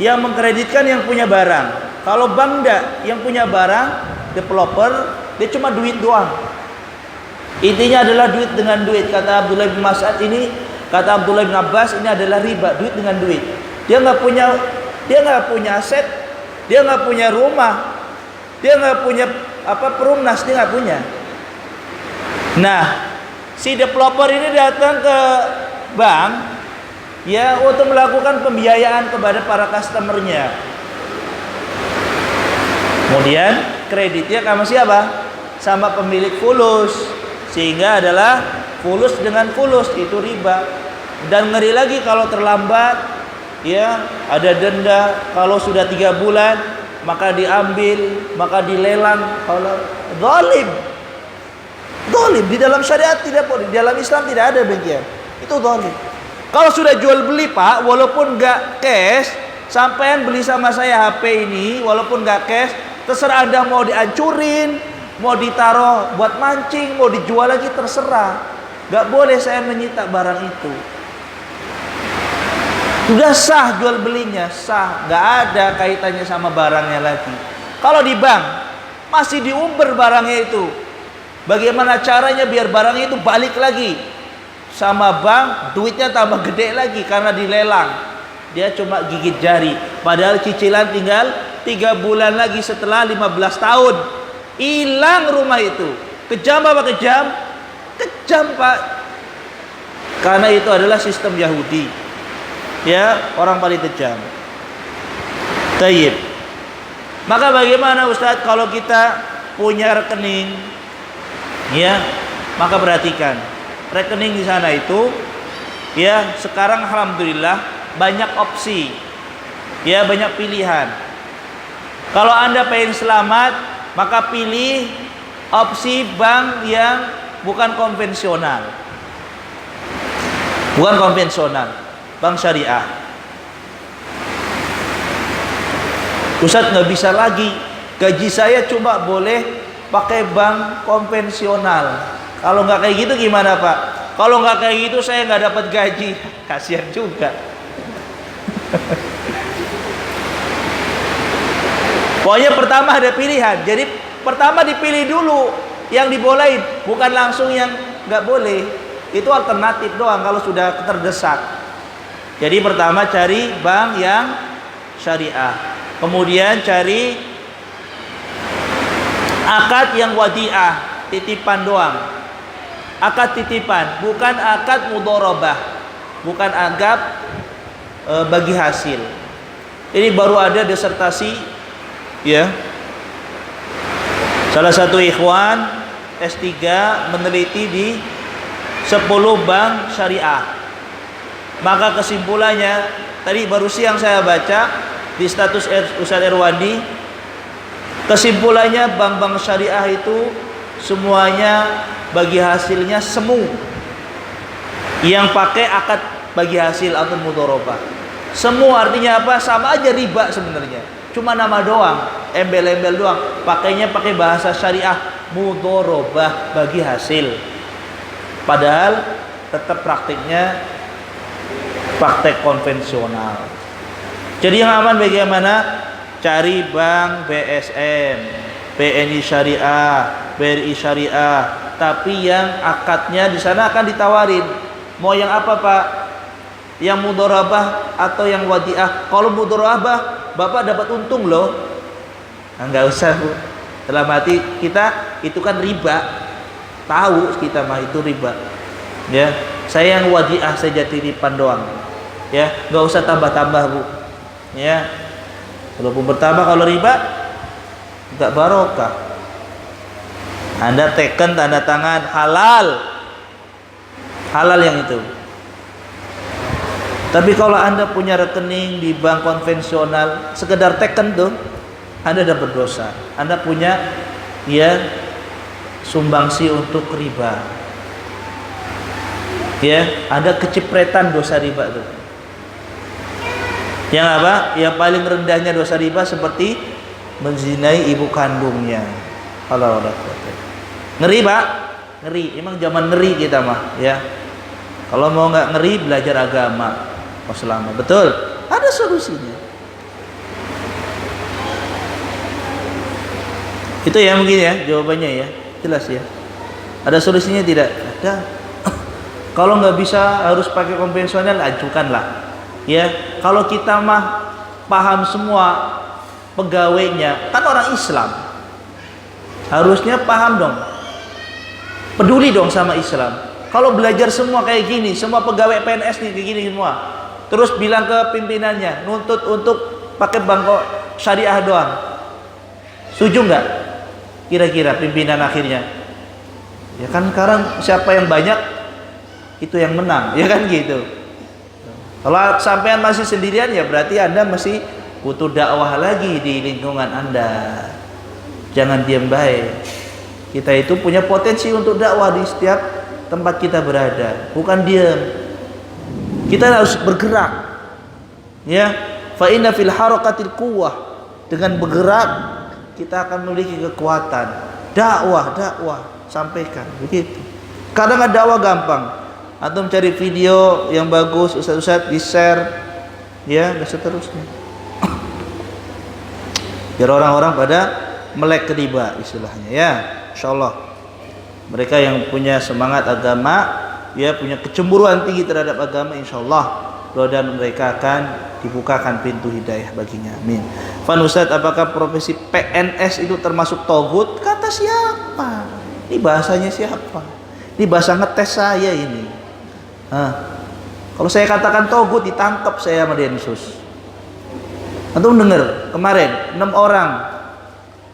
yang mengkreditkan yang punya barang. Kalau bank enggak, yang punya barang, developer, dia cuma duit doang. Intinya adalah duit dengan duit. Kata Abdullah bin Mas'ud ini, Kata Abdullah bin Abbas, ini adalah riba, duit dengan duit. Dia nggak punya aset, dia nggak punya rumah, dia nggak punya perumnas, dia nggak punya. Nah, si developer ini datang ke bank ya untuk melakukan pembiayaan kepada para customernya. Kemudian kreditnya sama siapa? Sama pemilik fulus, sehingga adalah fulus dengan fulus, itu riba. Dan ngeri lagi kalau terlambat, ya ada denda. Kalau sudah 3 bulan maka diambil, maka dilelang. Kalau zalim di dalam syariat tidak boleh, di dalam Islam tidak ada demikian. Itu zalim. Kalau sudah jual beli Pak, walaupun nggak cash, sampean beli sama saya HP ini, walaupun nggak cash, terserah Anda mau dihancurin, mau ditaruh buat mancing, mau dijual lagi, terserah. Nggak boleh saya menyita barang itu. Sudah sah jual belinya, sah, nggak ada kaitannya sama barangnya lagi. Kalau di bank masih diumber barangnya itu, bagaimana caranya biar barangnya itu balik lagi sama bank, duitnya tambah gede lagi karena dilelang. Dia cuma gigit jari, padahal cicilan tinggal 3 bulan lagi setelah 15 tahun. Hilang rumah itu. Kejam apa kejam? Kejam Pak. Karena itu adalah sistem Yahudi. Ya, orang paling kejam. Tayyib. Maka bagaimana Ustadz kalau kita punya rekening? Ya, maka perhatikan. Rekening di sana itu ya, sekarang alhamdulillah banyak opsi. Ya, banyak pilihan. Kalau Anda pengen selamat, maka pilih opsi bank yang bukan konvensional. Bukan konvensional. Bank syariah. Ustadz nggak bisa lagi, gaji saya cuma boleh pakai bank konvensional. Kalau nggak kayak gitu gimana Pak? Kalau nggak kayak gitu saya nggak dapat gaji. Kasihan juga. Pokoknya pertama ada pilihan. Jadi pertama dipilih dulu yang dibolehin, bukan langsung yang nggak boleh. Itu alternatif doang kalau sudah terdesak. Jadi pertama cari bank yang syariah. Kemudian cari akad yang wadiah, titipan doang. Akad titipan, bukan akad mudharabah, bukan akad bagi hasil. Ini baru ada disertasi ya. Salah satu ikhwan S3 meneliti di 10 bank syariah. Maka kesimpulannya tadi baru siang saya baca di status Ustadz Erwandi, kesimpulannya bank-bank syariah itu semuanya bagi hasilnya semu, yang pakai akad bagi hasil atau mudharabah. Semu artinya apa? Sama aja riba sebenarnya, cuma nama doang, embel-embel doang. Pakainya pakai bahasa syariah, mudharabah bagi hasil, padahal tetap praktiknya praktek konvensional. Jadi yang aman bagaimana? Cari bank BSM, BNI Syariah, BRI Syariah, tapi yang akadnya di sana akan ditawarin. Mau yang apa Pak? Yang mudharabah atau yang wadiah? Kalau mudharabah, Bapak dapat untung loh. Nah, nggak usah Bu. Dalam hati kita itu kan riba. Tahu kita mah itu riba. Ya, saya yang wadiah saja titipan doang. Ya, nggak usah tambah-tambah Bu. Ya, walaupun bertambah kalau riba nggak barokah. Anda teken tanda tangan halal yang itu. Tapi kalau Anda punya rekening di bank konvensional, sekedar teken tuh, Anda dapat dosa. Anda punya ya sumbangsi untuk riba. Ya, ada kecipretan dosa riba tuh. Yang apa? Yang paling rendahnya dosa riba seperti menzinai ibu kandungnya. Allah. Ngeri Pak, ngeri. Emang zaman ngeri kita mah, ya. Kalau mau nggak ngeri, belajar agama. Oh selama betul, ada solusinya. Itu ya mungkin ya jawabannya ya, jelas ya. Ada solusinya tidak? Ada. Kalau nggak bisa harus pakai konvensional, ajukanlah. Ya, kalau kita mah paham semua pegawainya, kan orang Islam, harusnya paham dong, peduli dong sama Islam. Kalau belajar semua kayak gini, semua pegawai PNS nih kayak gini semua, terus bilang ke pimpinannya, nuntut untuk pakai bangko syariah doang, setuju nggak? Kira-kira pimpinan akhirnya, ya kan sekarang siapa yang banyak itu yang menang, ya kan gitu. Kalau sampean masih sendirian, ya berarti Anda masih butuh dakwah lagi di lingkungan Anda. Jangan diam baik. Kita itu punya potensi untuk dakwah di setiap tempat kita berada, bukan diam. Kita harus bergerak. Ya, fa inna fil harakatil quwwah. Dengan bergerak kita akan memiliki kekuatan. Dakwah, sampaikan begitu. Kadang dakwah gampang. Antum cari video yang bagus, ustaz-ustaz di-share, ya, dan seterusnya. Biar orang-orang pada melek ketiba istilahnya, ya. Insyaallah mereka yang punya semangat agama, ya, punya kecemburuan tinggi terhadap agama, insyaallah mudah-mudahan mereka akan dibukakan pintu hidayah baginya. Amin. Fan Ustaz, apakah profesi PNS itu termasuk togut? Kata siapa? Ini bahasanya siapa? Ini bahasa ngetes saya ini. Kalau saya katakan togut, ditangkap saya sama Densus. Antum dengar kemarin 6 orang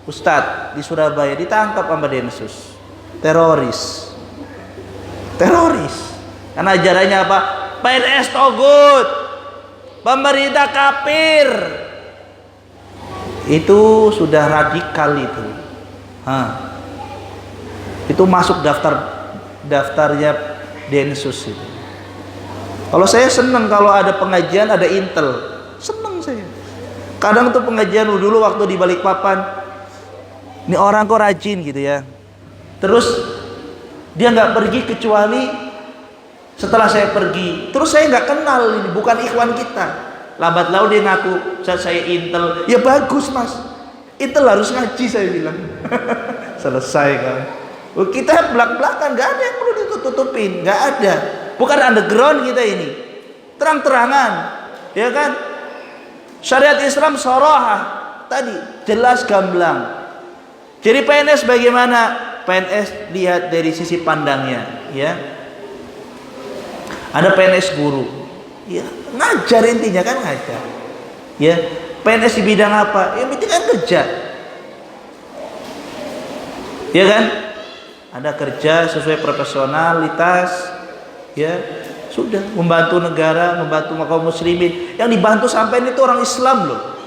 ustadz di Surabaya ditangkap sama Densus, teroris. Karena ajarannya apa? PNS togut, pemerintah kafir. Itu sudah radikal itu. Itu masuk daftarnya Densus itu. Kalau saya senang kalau ada pengajian, ada intel, senang saya. Kadang tuh pengajian dulu waktu di Balikpapan, ini orang kok rajin gitu ya. Terus dia nggak pergi kecuali setelah saya pergi. Terus saya nggak kenal, ini bukan ikhwan kita. Lambat laun dia ngaku saya intel. Ya bagus mas, intel harus ngaji saya bilang. Selesai kan. Kita belak-belakan, nggak ada yang perlu ditutup-tutupin, nggak ada. Bukan underground kita ini, terang-terangan, ya kan? Syariat Islam sorohah tadi, jelas gamblang. Jadi PNS bagaimana? PNS lihat dari sisi pandangnya, ya. Ada PNS guru, ya ngajar intinya kan ngajar, ya. PNS di bidang apa? Ya penting kan kerja, ya kan? Ada kerja sesuai profesionalitas. Ya, sudah membantu negara, membantu kaum muslimin. Yang dibantu sampai itu orang Islam loh.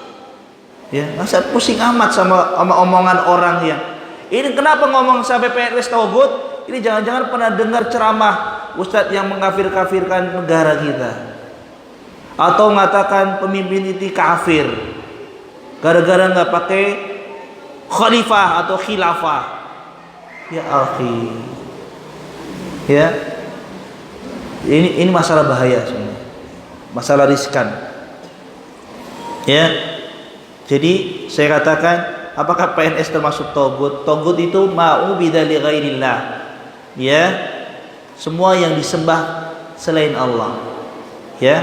Ya, masa pusing amat sama omongan orang yang ini. Kenapa ngomong sampai PNS togut? Ini jangan-jangan pernah dengar ceramah ustadz yang mengkafir-kafirkan negara kita, atau mengatakan pemimpin itu kafir gara-gara nggak pakai khalifah atau khilafah. Ya akhi, ya. Ini masalah bahaya sebenarnya, masalah riskan, ya. Jadi saya katakan, apakah PNS termasuk togut? Togut itu ma'ubida li ghairillah, ya, semua yang disembah selain Allah, ya,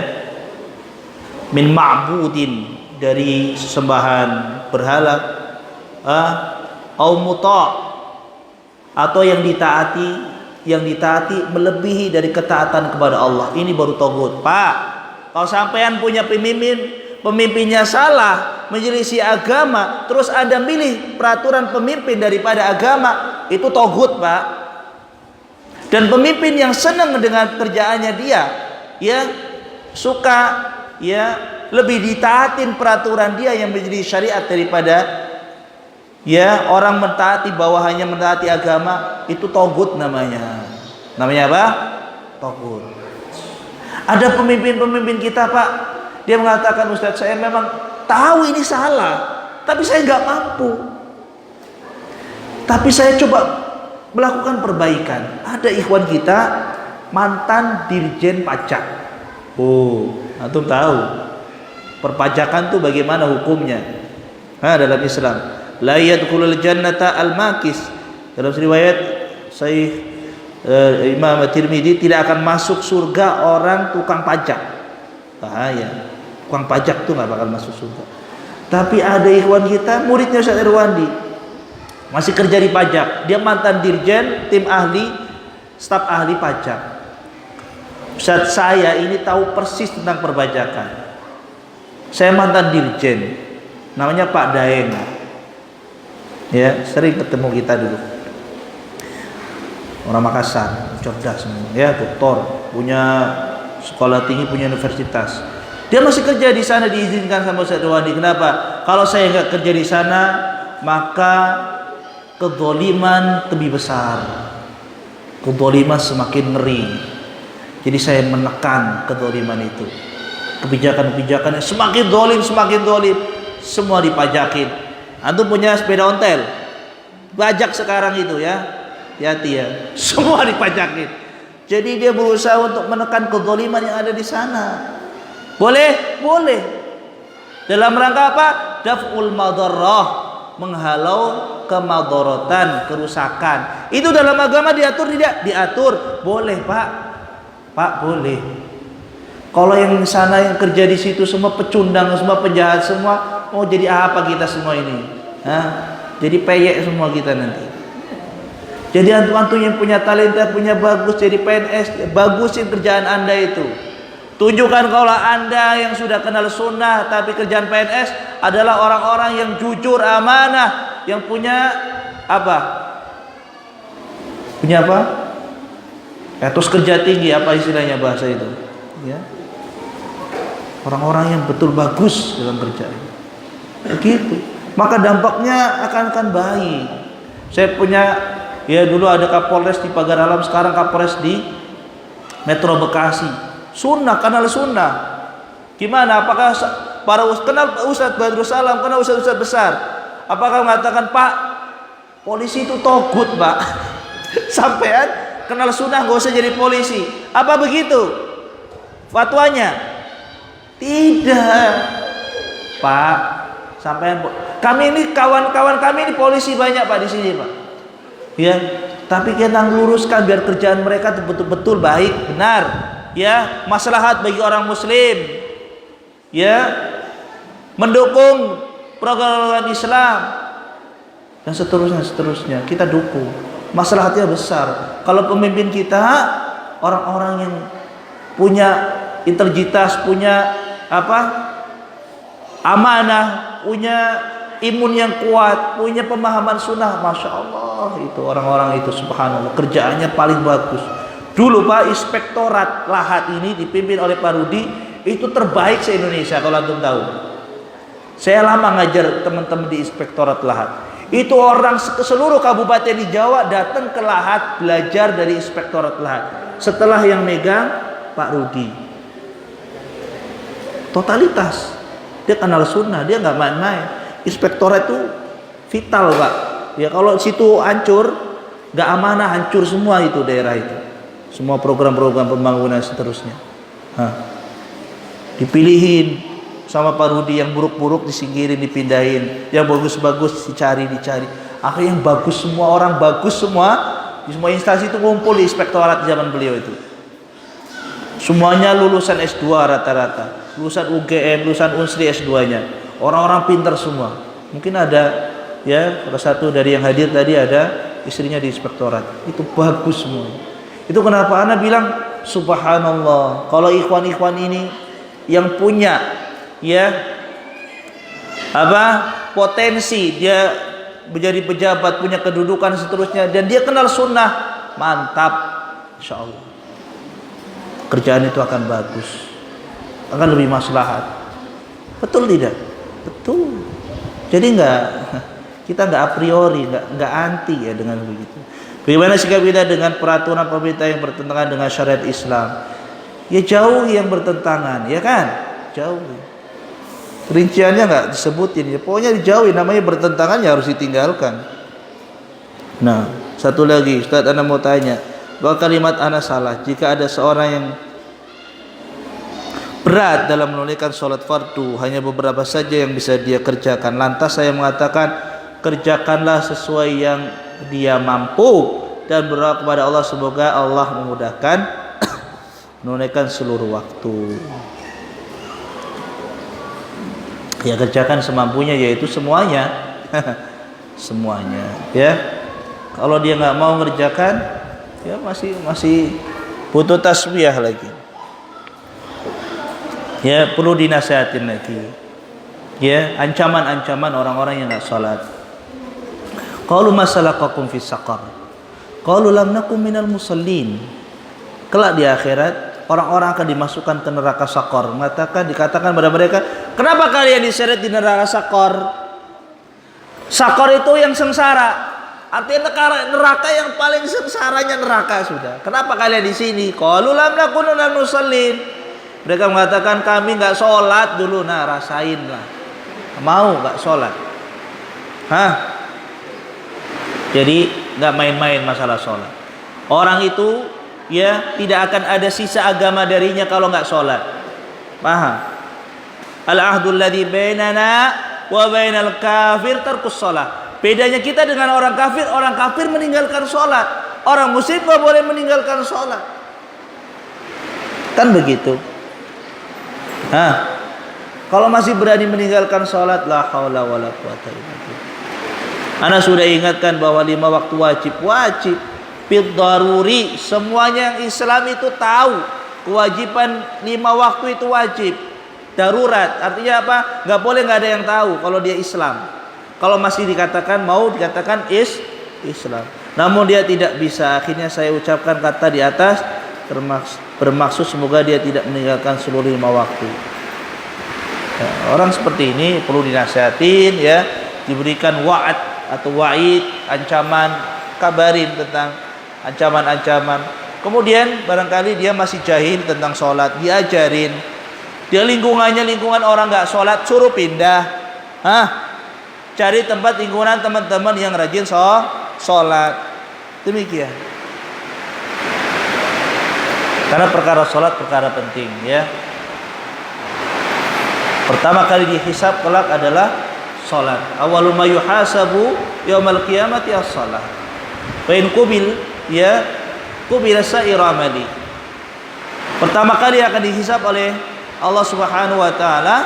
min ma'budin, dari sesembahan berhala, au muta', atau yang ditaati melebihi dari ketaatan kepada Allah. Ini baru togut. Pak, kalau sampean punya pemimpinnya salah, menyelisih agama, terus Anda milih peraturan pemimpin daripada agama, itu togut, Pak. Dan pemimpin yang senang dengan kerjaannya dia, ya, suka, ya, lebih ditaatin peraturan dia yang menjadi syariat daripada, ya, orang mentaati bawahannya, mentaati agama, itu togut namanya. Namanya apa? Togut. Ada pemimpin kita, Pak, dia mengatakan, Ustadz, saya memang tahu ini salah, tapi saya nggak mampu. Tapi saya coba melakukan perbaikan. Ada ikhwan kita mantan dirjen pajak. Antum tahu perpajakan tuh bagaimana hukumnya? Dalam Islam, la yadkhulul jannata al-makis. Dalam riwayat Sahih Imam Tirmidzi, tidak akan masuk surga orang tukang pajak. Bahaya. Tukang pajak tuh nggak bakal masuk surga. Tapi ada ikhwan kita, muridnya Ustaz Irwandi, masih kerja di pajak. Dia mantan dirjen tim ahli, staf ahli pajak. Ustaz, saya ini tahu persis tentang perpajakan. Saya mantan dirjen, namanya Pak Daeng. Ya, sering ketemu kita dulu. Orang Makassar, cerdas semua, ya, doktor, punya sekolah tinggi, punya universitas. Dia masih kerja di sana, diizinkan sama Ustaz Irwandi. Kenapa? Kalau saya nggak kerja di sana, maka kezaliman lebih besar. Kezaliman semakin ngeri. Jadi saya menekan kezaliman itu. Kebijakan-kebijakan yang semakin zalim, semua dipajakin. Antum punya sepeda ontel, pajak sekarang itu ya. Hati-hati ya, semua dipajakin. Jadi dia berusaha untuk menekan kezaliman yang ada di sana. Boleh? Boleh. Dalam rangka apa? Daf'ul madarrah, menghalau kemadorotan, kerusakan. Itu dalam agama diatur tidak? Diatur. Boleh, Pak. Pak, boleh. Kalau yang sana yang kerja di situ semua pecundang, semua penjahat semua, mau jadi apa kita semua ini? Hah? Jadi peyek semua kita nanti. Jadi antum-antum yang punya talenta, punya bagus jadi PNS, bagusin kerjaan Anda itu. Tunjukkan kalau Anda yang sudah kenal sunnah tapi kerjaan PNS adalah orang-orang yang jujur, amanah, yang punya apa? Punya apa? Etos kerja tinggi, apa istilahnya bahasa itu? Ya. Orang-orang yang betul bagus dalam kerjaan. Begitu. Maka dampaknya akan baik. Saya punya, ya dulu ada Kapolres di Pagar Alam, sekarang Kapolres di Metro Bekasi. Sunnah, kenal sunnah. Gimana? Apakah para kenal Ustadz Badrus Salam, kenal Ustadz besar? Apakah mengatakan, Pak, polisi itu togut, Pak? Sampean kenal sunnah gak usah jadi polisi. Apa begitu fatwanya? Tidak, Pak. Sampean, kami ini kawan-kawan kami ini polisi banyak, Pak, di sini, Pak. Ya, tapi kita luruskan biar kerjaan mereka betul-betul baik, benar. Ya, maslahat bagi orang muslim. Ya, mendukung program Islam dan seterusnya kita dukung. Maslahatnya besar. Kalau pemimpin kita orang-orang yang punya integritas, punya apa? Amanah, punya imun yang kuat, punya pemahaman sunnah, masya Allah, itu orang-orang itu subhanallah kerjaannya paling bagus. Dulu Pak, Inspektorat Lahat ini dipimpin oleh Pak Rudi, itu terbaik se-Indonesia kalau antum tahu. Saya lama ngajar teman-teman di Inspektorat Lahat. Itu orang seluruh kabupaten di Jawa datang ke Lahat belajar dari Inspektorat Lahat. Setelah yang megang Pak Rudi. Totalitas. Dia kenal sunnah, dia nggak main-main. Inspektorat itu vital, Pak. Ya kalau situ hancur, nggak amanah, hancur semua itu daerah itu. Semua program-program pembangunan seterusnya. Dipilihin sama Pak Rudi, yang buruk-buruk disingkirin, dipindahin, yang bagus-bagus dicari. Akhirnya yang bagus semua, orang bagus semua di semua instansi itu ngumpul di Inspektorat zaman beliau itu. Semuanya lulusan S2 rata-rata, lulusan UGM, lulusan Unsri S2-nya. Orang-orang pintar semua. Mungkin ada ya, salah satu dari yang hadir tadi ada istrinya di Inspektorat. Itu bagus semua. Itu kenapa ana bilang subhanallah, kalau ikhwan-ikhwan ini yang punya ya apa potensi dia menjadi pejabat, punya kedudukan seterusnya, dan dia kenal sunnah, mantap, insya Allah kerjaan itu akan bagus, akan lebih maslahat. Betul tidak? Betul. Jadi kita nggak a priori, nggak anti ya dengan begitu. Bagaimana sikap kita dengan peraturan pemerintah yang bertentangan dengan syariat Islam? Ya jauh yang bertentangan, ya kan? Jauh. Rinciannya nggak disebutin, ya pokoknya dijauhi. Namanya bertentangan ya harus ditinggalkan. Nah, satu lagi, Ustaz, ana mau tanya, bahwa kalimat ana salah jika ada seorang yang berat dalam menunaikan sholat fardu, hanya beberapa saja yang bisa dia kerjakan. Lantas saya mengatakan, kerjakanlah sesuai yang dia mampu, dan berdoa kepada Allah semoga Allah memudahkan menunaikan seluruh waktu. Ya, kerjakan semampunya, yaitu semuanya. Semuanya, ya. Kalau dia nggak mau ngerjakan, ya masih butuh tasbih lagi. Ya, perlu dinasihatin lagi. Ya, ancaman-ancaman orang-orang yang nggak sholat. Qalu masalakakum fis saqar. Qalu lam nakum minal musallin. Kelak di akhirat orang-orang akan dimasukkan ke neraka sakor. Dikatakan pada mereka, kenapa kalian diseret di neraka sakor? Sakor itu yang sengsara. Artinya neraka yang paling sengsaranya neraka sudah. Kenapa kalian di sini? Qalu lam nakun minal musallin. Mereka mengatakan kami nggak sholat dulu. Nah, rasainlah. Mau nggak sholat? Jadi nggak main-main masalah sholat. Orang itu ya tidak akan ada sisa agama darinya kalau nggak sholat. Paham? Al-ahdul ladzi bainana wa bainal kafir tarkus sholat. Bedanya kita dengan orang kafir meninggalkan sholat. Orang muslim nggak boleh meninggalkan sholat. Kan begitu? Kalau masih berani meninggalkan sholat, la haula wala quwata illa billah. Ana sudah ingatkan bahwa 5 waktu wajib. Fid daruri, semuanya yang Islam itu tahu kewajiban 5 waktu itu wajib. Darurat, artinya apa? Nggak boleh nggak ada yang tahu kalau dia Islam. Kalau masih dikatakan Islam. Namun dia tidak bisa. Akhirnya saya ucapkan kata di atas bermaksud semoga dia tidak meninggalkan seluruh 5 waktu. Ya, orang seperti ini perlu dinasihatin, ya, diberikan wa'ad atau wa'id, ancaman, kabarin tentang ancaman-ancaman. Kemudian barangkali dia masih jahil tentang sholat, diajarin. Dia lingkungannya lingkungan orang nggak sholat, suruh pindah. Cari tempat lingkungan teman-teman yang rajin sholat. Demikian. Karena perkara sholat perkara penting, ya. Pertama kali dihisab kelak adalah sholat. Awwalu ma yuhasabu yaumal qiyamati as-shalah. Wa in qubil ya qubila sa'iru amali. Pertama kali akan dihisab oleh Allah Subhanahu wa taala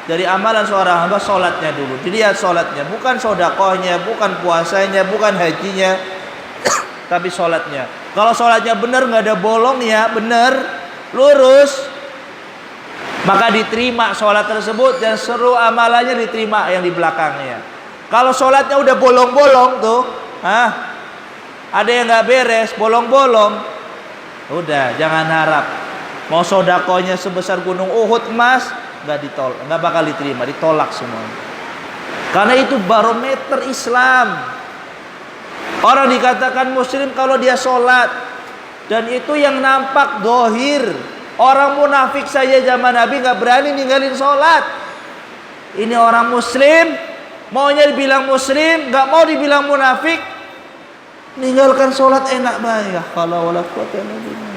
dari amalan seorang hamba sholatnya dulu. Dilihat sholatnya, bukan sedekahnya, bukan puasanya, bukan hajinya, tapi sholatnya. Kalau sholatnya benar, nggak ada bolongnya, benar, lurus, maka diterima sholat tersebut dan seluruh amalannya diterima yang di belakangnya. Kalau sholatnya udah bolong-bolong tuh, ada yang nggak beres, bolong-bolong, udah jangan harap. Mau sodakonya sebesar gunung Uhud emas, nggak bakal diterima, ditolak semuanya. Karena itu barometer Islam. Orang dikatakan muslim kalau dia sholat, dan itu yang nampak dohir. Orang munafik saja zaman Nabi nggak berani ninggalin sholat. Ini orang muslim, maunya dibilang muslim, nggak mau dibilang munafik. Ninggalkan sholat enak banget. Kalau wala quwwata illa billah.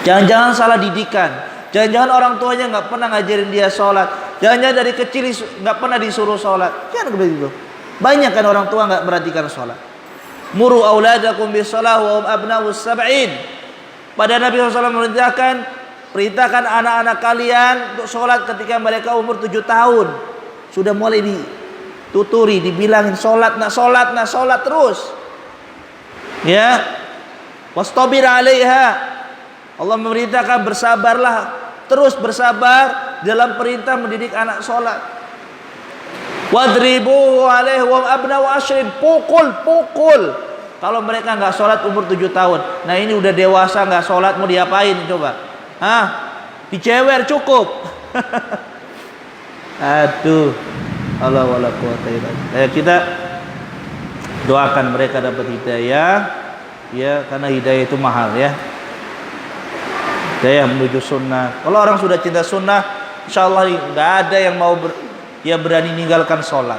Jangan-jangan salah didikan. Jangan-jangan orang tuanya nggak pernah ngajarin dia sholat. Jangan-jangan dari kecil nggak pernah disuruh sholat. Jangan begitu. Banyak kan orang tua nggak perhatikan sholat. Muru auladakum bis-shalah wa hum abna'us sab'in. Pada Nabi SAW perintahkan anak-anak kalian untuk sholat ketika mereka umur 7 tahun. Sudah mulai dituturi, dibilangin sholat terus. Ya, wastabir 'alaiha. Allah memerintahkan bersabarlah, terus bersabar dalam perintah mendidik anak sholat. Wadribuhu 'alaihi wa abna'u 'ashrin. Pukul. Kalau mereka nggak sholat umur 7 tahun, nah ini udah dewasa nggak sholat, mau diapain coba? Dicewer cukup. Aduh, Allah wala quwwata illa billah. Kita doakan mereka dapat hidayah, ya, karena hidayah itu mahal, ya. Hidayah menuju sunnah. Kalau orang sudah cinta sunnah, insya Allah nggak ada yang mau berani meninggalkan sholat.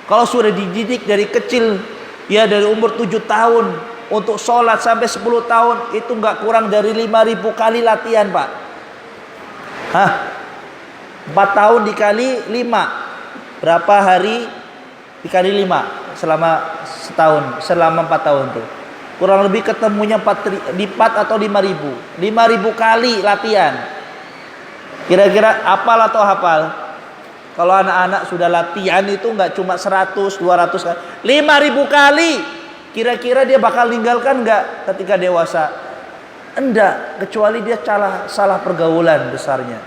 Kalau sudah dididik dari kecil, ya dari umur 7 tahun untuk sholat sampai 10 tahun, itu nggak kurang dari 5.000 kali latihan, Pak. 4 tahun dikali 5, berapa hari dikali 5? Selama setahun, selama 4 tahun tuh. Kurang lebih ketemunya 4 atau 5.000 kali latihan. Kira-kira hafal atau hafal? Kalau anak-anak sudah latihan itu nggak cuma 100, 200 kali, 5.000 kali. Kira-kira dia bakal ninggalkan nggak ketika dewasa? Enggak, kecuali dia salah pergaulan besarnya.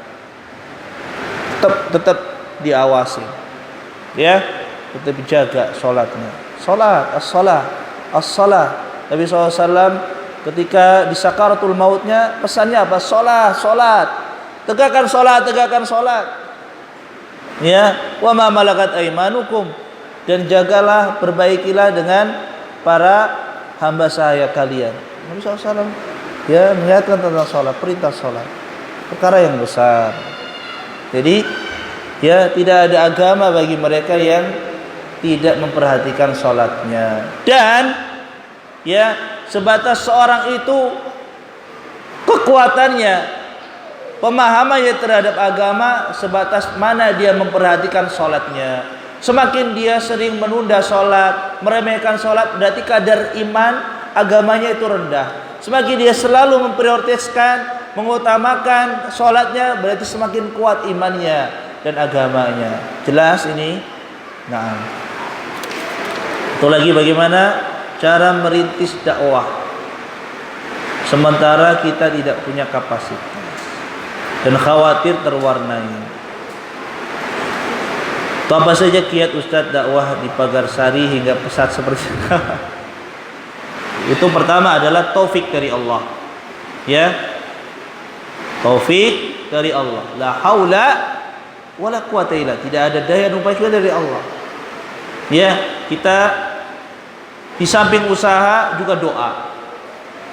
Tetap diawasi. Ya, tetap jaga sholatnya. As-salah. Nabi SAW ketika di sakaratul mautnya pesannya apa? Sholat. Tegakkan sholat. Ya, wa ma malakat aimanukum, dan jagalah, perbaikilah dengan para hamba sahaya kalian. Nabi SAW ya mengingatkan tentang sholat, perintah sholat, perkara yang besar. Jadi ya tidak ada agama bagi mereka yang tidak memperhatikan sholatnya. Dan ya sebatas seorang itu kekuatannya, pemahamannya terhadap agama sebatas mana dia memperhatikan sholatnya. Semakin dia sering menunda sholat, meremehkan sholat, berarti kadar iman agamanya itu rendah. Semakin dia selalu memprioritaskan, mengutamakan sholatnya, berarti semakin kuat imannya dan agamanya. Jelas ini? Nah, itu lagi bagaimana cara merintis dakwah sementara kita tidak punya kapasitas dan khawatir terwarnai. Apa saja kiat Ustadz dakwah di Pagarsari hingga pesat seperti itu? Pertama adalah taufik dari Allah. Ya, taufik dari Allah. La haula wala quwata illa, tidak ada daya dan upaya dari Allah. Ya, kita di samping usaha juga doa.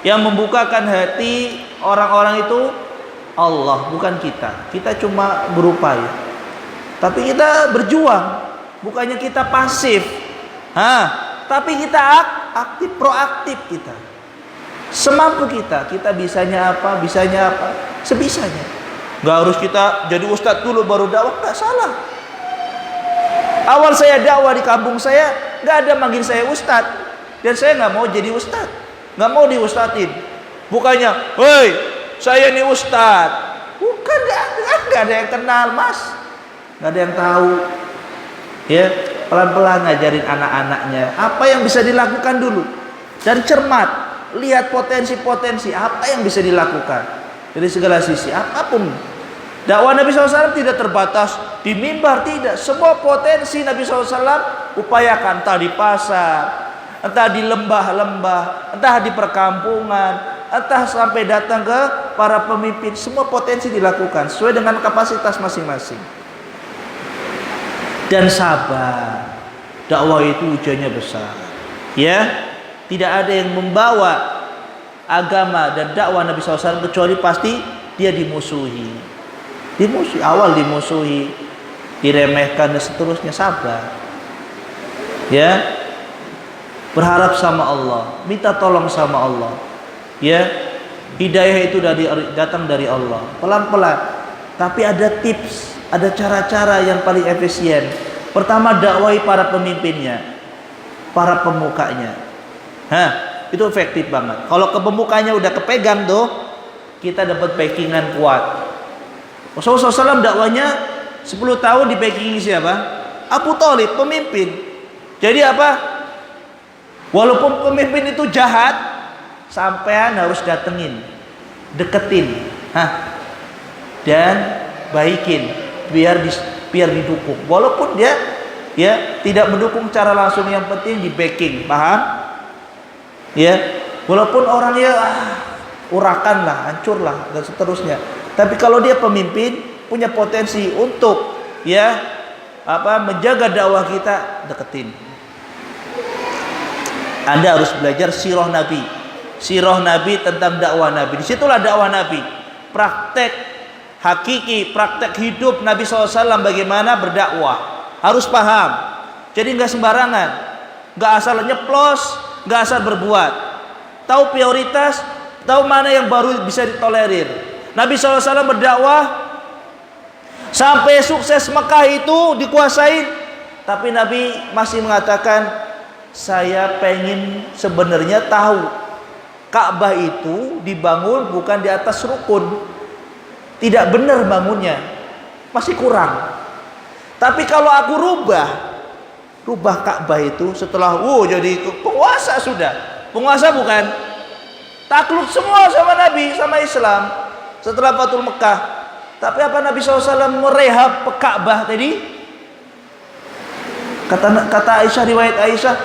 Yang membukakan hati orang-orang itu Allah, bukan kita. Kita cuma berupaya. Tapi kita berjuang, bukannya kita pasif. Tapi kita aktif, proaktif kita. Semampu kita bisanya apa? Sebisanya. Gak harus kita jadi ustadz dulu baru dakwah, gak salah. Awal saya dakwah di kampung saya, gak ada manggil saya ustadz. Dan saya gak mau jadi ustadz, gak mau diustadin. Bukannya, woi, saya ini ustadz. Bukan, gak ada yang kenal, mas. Gak ada yang tahu. Ya, pelan-pelan ngajarin anak-anaknya apa yang bisa dilakukan dulu. Dan cermat, lihat potensi-potensi apa yang bisa dilakukan dari segala sisi, apapun. Dakwah Nabi SAW tidak terbatas di mimbar, tidak. Semua potensi Nabi SAW upayakan, entah di pasar, entah di lembah-lembah, entah di perkampungan, entah sampai datang ke para pemimpin. Semua potensi dilakukan sesuai dengan kapasitas masing-masing. Dan sabar. Dakwah itu ujiannya besar. Ya, tidak ada yang membawa agama dan dakwah Nabi SAW kecuali pasti dia dimusuhi. Awal dimusuhi, diremehkan dan seterusnya. Sabar. Ya, berharap sama Allah, minta tolong sama Allah. Ya, hidayah itu datang dari Allah. Pelan-pelan. Tapi ada tips, ada cara-cara yang paling efisien. Pertama, dakwahi para pemimpinnya, para pemukanya. Itu efektif banget. Kalau pemukanya udah kepegang tuh, kita dapat backingan kuat. Rasulullah SAW dakwanya 10 tahun di backingi siapa? Abu Thalib, pemimpin. Jadi apa? Walaupun pemimpin itu jahat, sampean harus datengin, deketin, dan baikin biar didukung. Walaupun dia ya tidak mendukung secara langsung, yang penting di backing, paham? Ya, walaupun orangnya urakan lah, hancur lah dan seterusnya. Tapi kalau dia pemimpin, punya potensi untuk ya menjaga dakwah kita, deketin. Anda harus belajar sirah Nabi. Sirah Nabi tentang dakwah Nabi. Disitulah dakwah Nabi. Praktek hakiki, praktek hidup Nabi SAW bagaimana berdakwah. Harus paham. Jadi nggak sembarangan, nggak asal nyeplos, nggak asal berbuat. Tahu prioritas, tahu mana yang baru bisa ditolerir. Nabi SAW berdakwah sampai sukses Mekah itu dikuasai, tapi Nabi masih mengatakan saya pengen sebenarnya tahu Ka'bah itu dibangun bukan di atas rukun. Tidak benar bangunnya, masih kurang. Tapi kalau aku rubah Ka'bah itu setelah jadi penguasa sudah. Penguasa bukan? Takluk semua sama Nabi, sama Islam setelah Fathul Mekah. Tapi apa Nabi SAW merehab Ka'bah tadi? Kata Aisyah, riwayat Aisyah,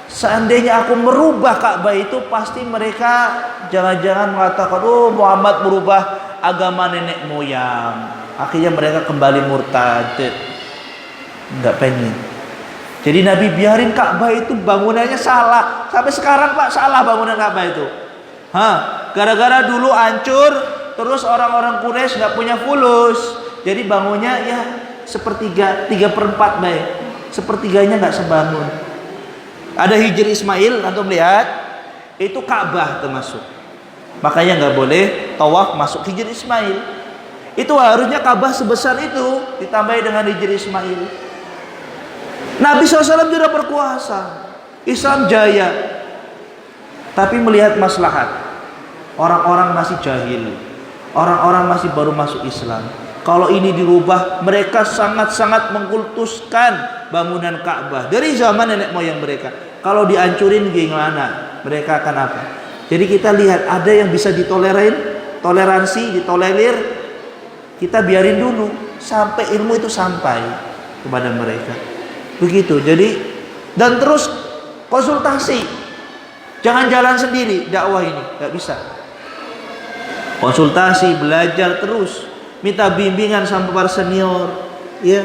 seandainya aku merubah Ka'bah itu pasti mereka jangan-jangan mengatakan, oh Muhammad merubah agama nenek moyang. Akhirnya mereka kembali murtad. Enggak pengen. Jadi Nabi biarin Ka'bah itu bangunannya salah. Sampai sekarang Pak salah bangunan Ka'bah itu. Gara-gara dulu hancur, terus orang-orang Quraisy nggak punya fulus. Jadi bangunnya ya sepertiga, 3/4 baik. Sepertiganya nggak sebangun. Ada Hijr Ismail, antum lihat, itu Ka'bah termasuk. Makanya nggak boleh tawaf masuk Hijr Ismail. Itu harusnya Ka'bah sebesar itu ditambah dengan Hijr Ismail. Nabi SAW sudah berkuasa, Islam jaya, tapi melihat maslahat. Orang-orang masih jahil, orang-orang masih baru masuk Islam. Kalau ini dirubah, mereka sangat-sangat mengkultuskan bangunan Ka'bah dari zaman nenek moyang mereka. Kalau dihancurin gimana? Mereka akan apa? Jadi kita lihat ada yang bisa toleransi, ditolerir. Kita biarin dulu sampai ilmu itu sampai kepada mereka. Begitu. Jadi dan terus konsultasi. Jangan jalan sendiri dakwah ini, nggak bisa. Konsultasi, belajar terus. Minta bimbingan sama para senior, ya.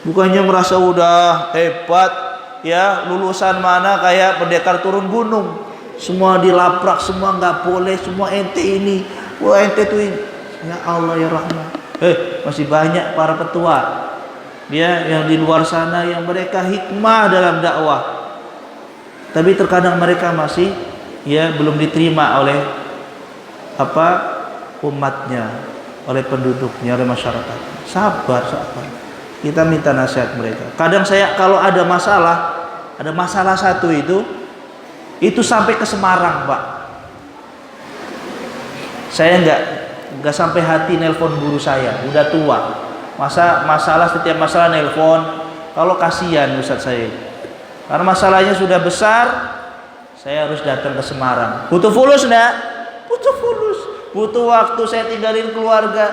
Bukannya merasa udah hebat, ya, lulusan mana kayak pendekar turun gunung. Semua dilaprak, semua nggak boleh, semua ente ini, wah ente tuh ini. Ya Allah ya Rahman. Masih banyak para petua, ya, yang di luar sana yang mereka hikmah dalam dakwah. Tapi terkadang mereka masih, ya, belum diterima oleh umatnya, oleh penduduknya, oleh masyarakat. Sabar. Kita minta nasihat mereka. Kadang saya kalau ada masalah satu itu sampai ke Semarang, Pak. Saya nggak sampai hati nelpon guru saya, udah tua. Setiap masalah nelpon. Kalau kasihan Ustaz saya, karena masalahnya sudah besar, saya harus datang ke Semarang. Butuh fulus enggak? Butuh fulus. Butuh waktu saya tinggalin keluarga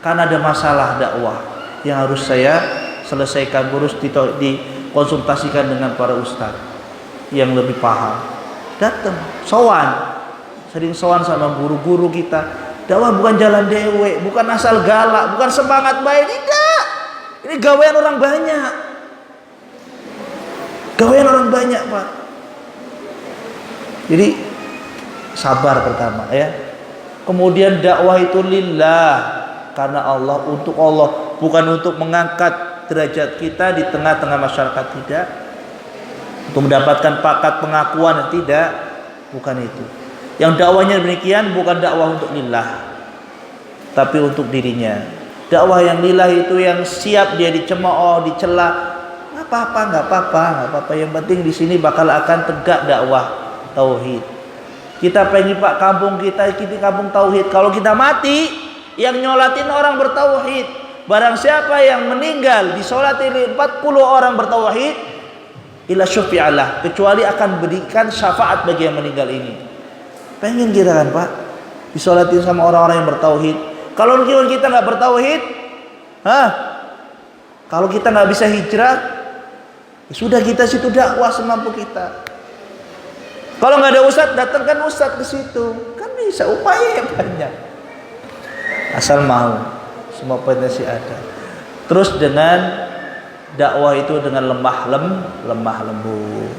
karena ada masalah dakwah yang harus saya selesaikan, harus dikonsultasikan dengan para ustaz yang lebih paham. Datang, sering sowan sama guru-guru kita. Dakwah bukan jalan dewe, bukan asal galak, bukan semangat baik, tidak. Ini gawean orang banyak. Gawean orang banyak, Pak. Jadi sabar pertama, ya. Kemudian dakwah itu lillah, karena Allah, untuk Allah, bukan untuk mengangkat derajat kita di tengah-tengah masyarakat, tidak. Untuk mendapatkan pangkat pengakuan, tidak. Bukan itu. Yang dakwahnya demikian bukan dakwah untuk lillah, tapi untuk dirinya. Dakwah yang lillah itu yang siap dia dicemooh, dicela, nggak apa-apa. Yang penting di sini bakal akan tegak dakwah tauhid. Kita pengen Pak kampung kita kampung tauhid. Kalau kita mati, yang nyolatin orang bertauhid. Barang siapa yang meninggal disolatin 40 orang bertauhid, ila syufi'alah, kecuali akan berikan syafaat bagi yang meninggal ini. Pengen kita kan Pak disolatin sama orang-orang yang bertauhid. Kalau kita nggak bertauhid, kalau kita nggak bisa hijrah, ya sudah, kita situ dakwah semampu kita. Kalau nggak ada ustadz, datangkan ustadz ke situ, kan bisa, upaya banyak. Asal mau, semua potensi ada. Terus dengan dakwah itu dengan lemah lembut,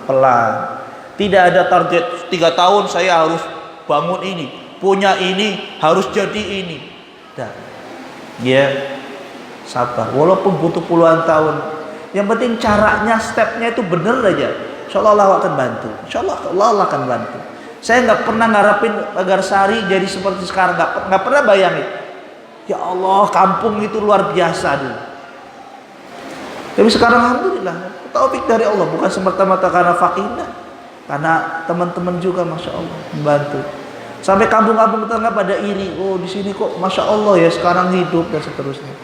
pelan. Tidak ada target 3 tahun saya harus bangun ini, punya ini, harus jadi ini. Ya, sabar. Walaupun butuh puluhan tahun, yang penting caranya, stepnya itu bener aja. Insya Allah Allah akan bantu. Insya Allah akan bantu. Saya nggak pernah ngarepin agar Sari jadi seperti sekarang. Nggak pernah bayangin. Ya Allah, kampung itu luar biasa dulu. Tapi sekarang alhamdulillah taufik dari Allah, bukan semata-mata karena fakirnya, karena teman-teman juga masya Allah membantu. Sampai kampung-kampung tetangga pada iri, oh di sini kok masya Allah ya sekarang hidup dan seterusnya.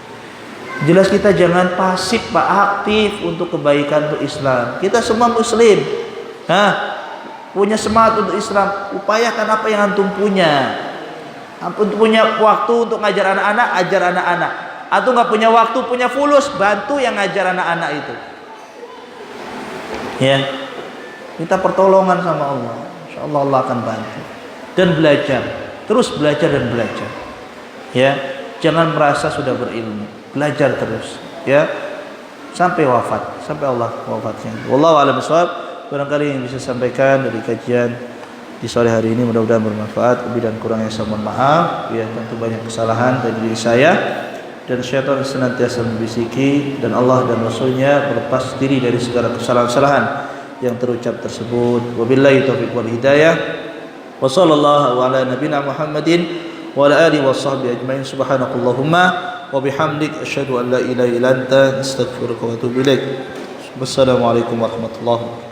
Jelas kita jangan pasif Pak, aktif untuk kebaikan untuk Islam. Kita semua muslim, punya semangat untuk Islam. Upayakan apa yang antum punya. Antum punya waktu untuk ngajar anak-anak, ajar anak-anak. Atau nggak punya waktu, punya fulus, bantu yang ngajar anak-anak itu. Ya, kita pertolongan sama Allah. Insya Allah Allah akan bantu. Dan belajar, terus belajar dan belajar. Ya, jangan merasa sudah berilmu, belajar terus. Ya, sampai wafat, sampai Allah wafatnya. Wallahu a'lam bishawab. Barangkali yang bisa sampaikan dari kajian di sore hari ini mudah-mudahan bermanfaat. Lebih dan kurangnya saya mohon maaf. Ya, tentu banyak kesalahan dari diri saya. Dan syaitan senantiasa membisiki, dan Allah dan Rasulnya berlepas diri dari segala kesalahan-kesalahan yang terucap tersebut. Wabillahi taufiq wal hidayah. Wa sallallahu ala nabiyina Muhammadin wa ala alihi washabbihi ajmain. Subhanakallahumma wa bihamdik asyhadu an la ilaha illa anta astaghfiruka wa atubu ilaik. Wassalamualaikum warahmatullahi wabarakatuh.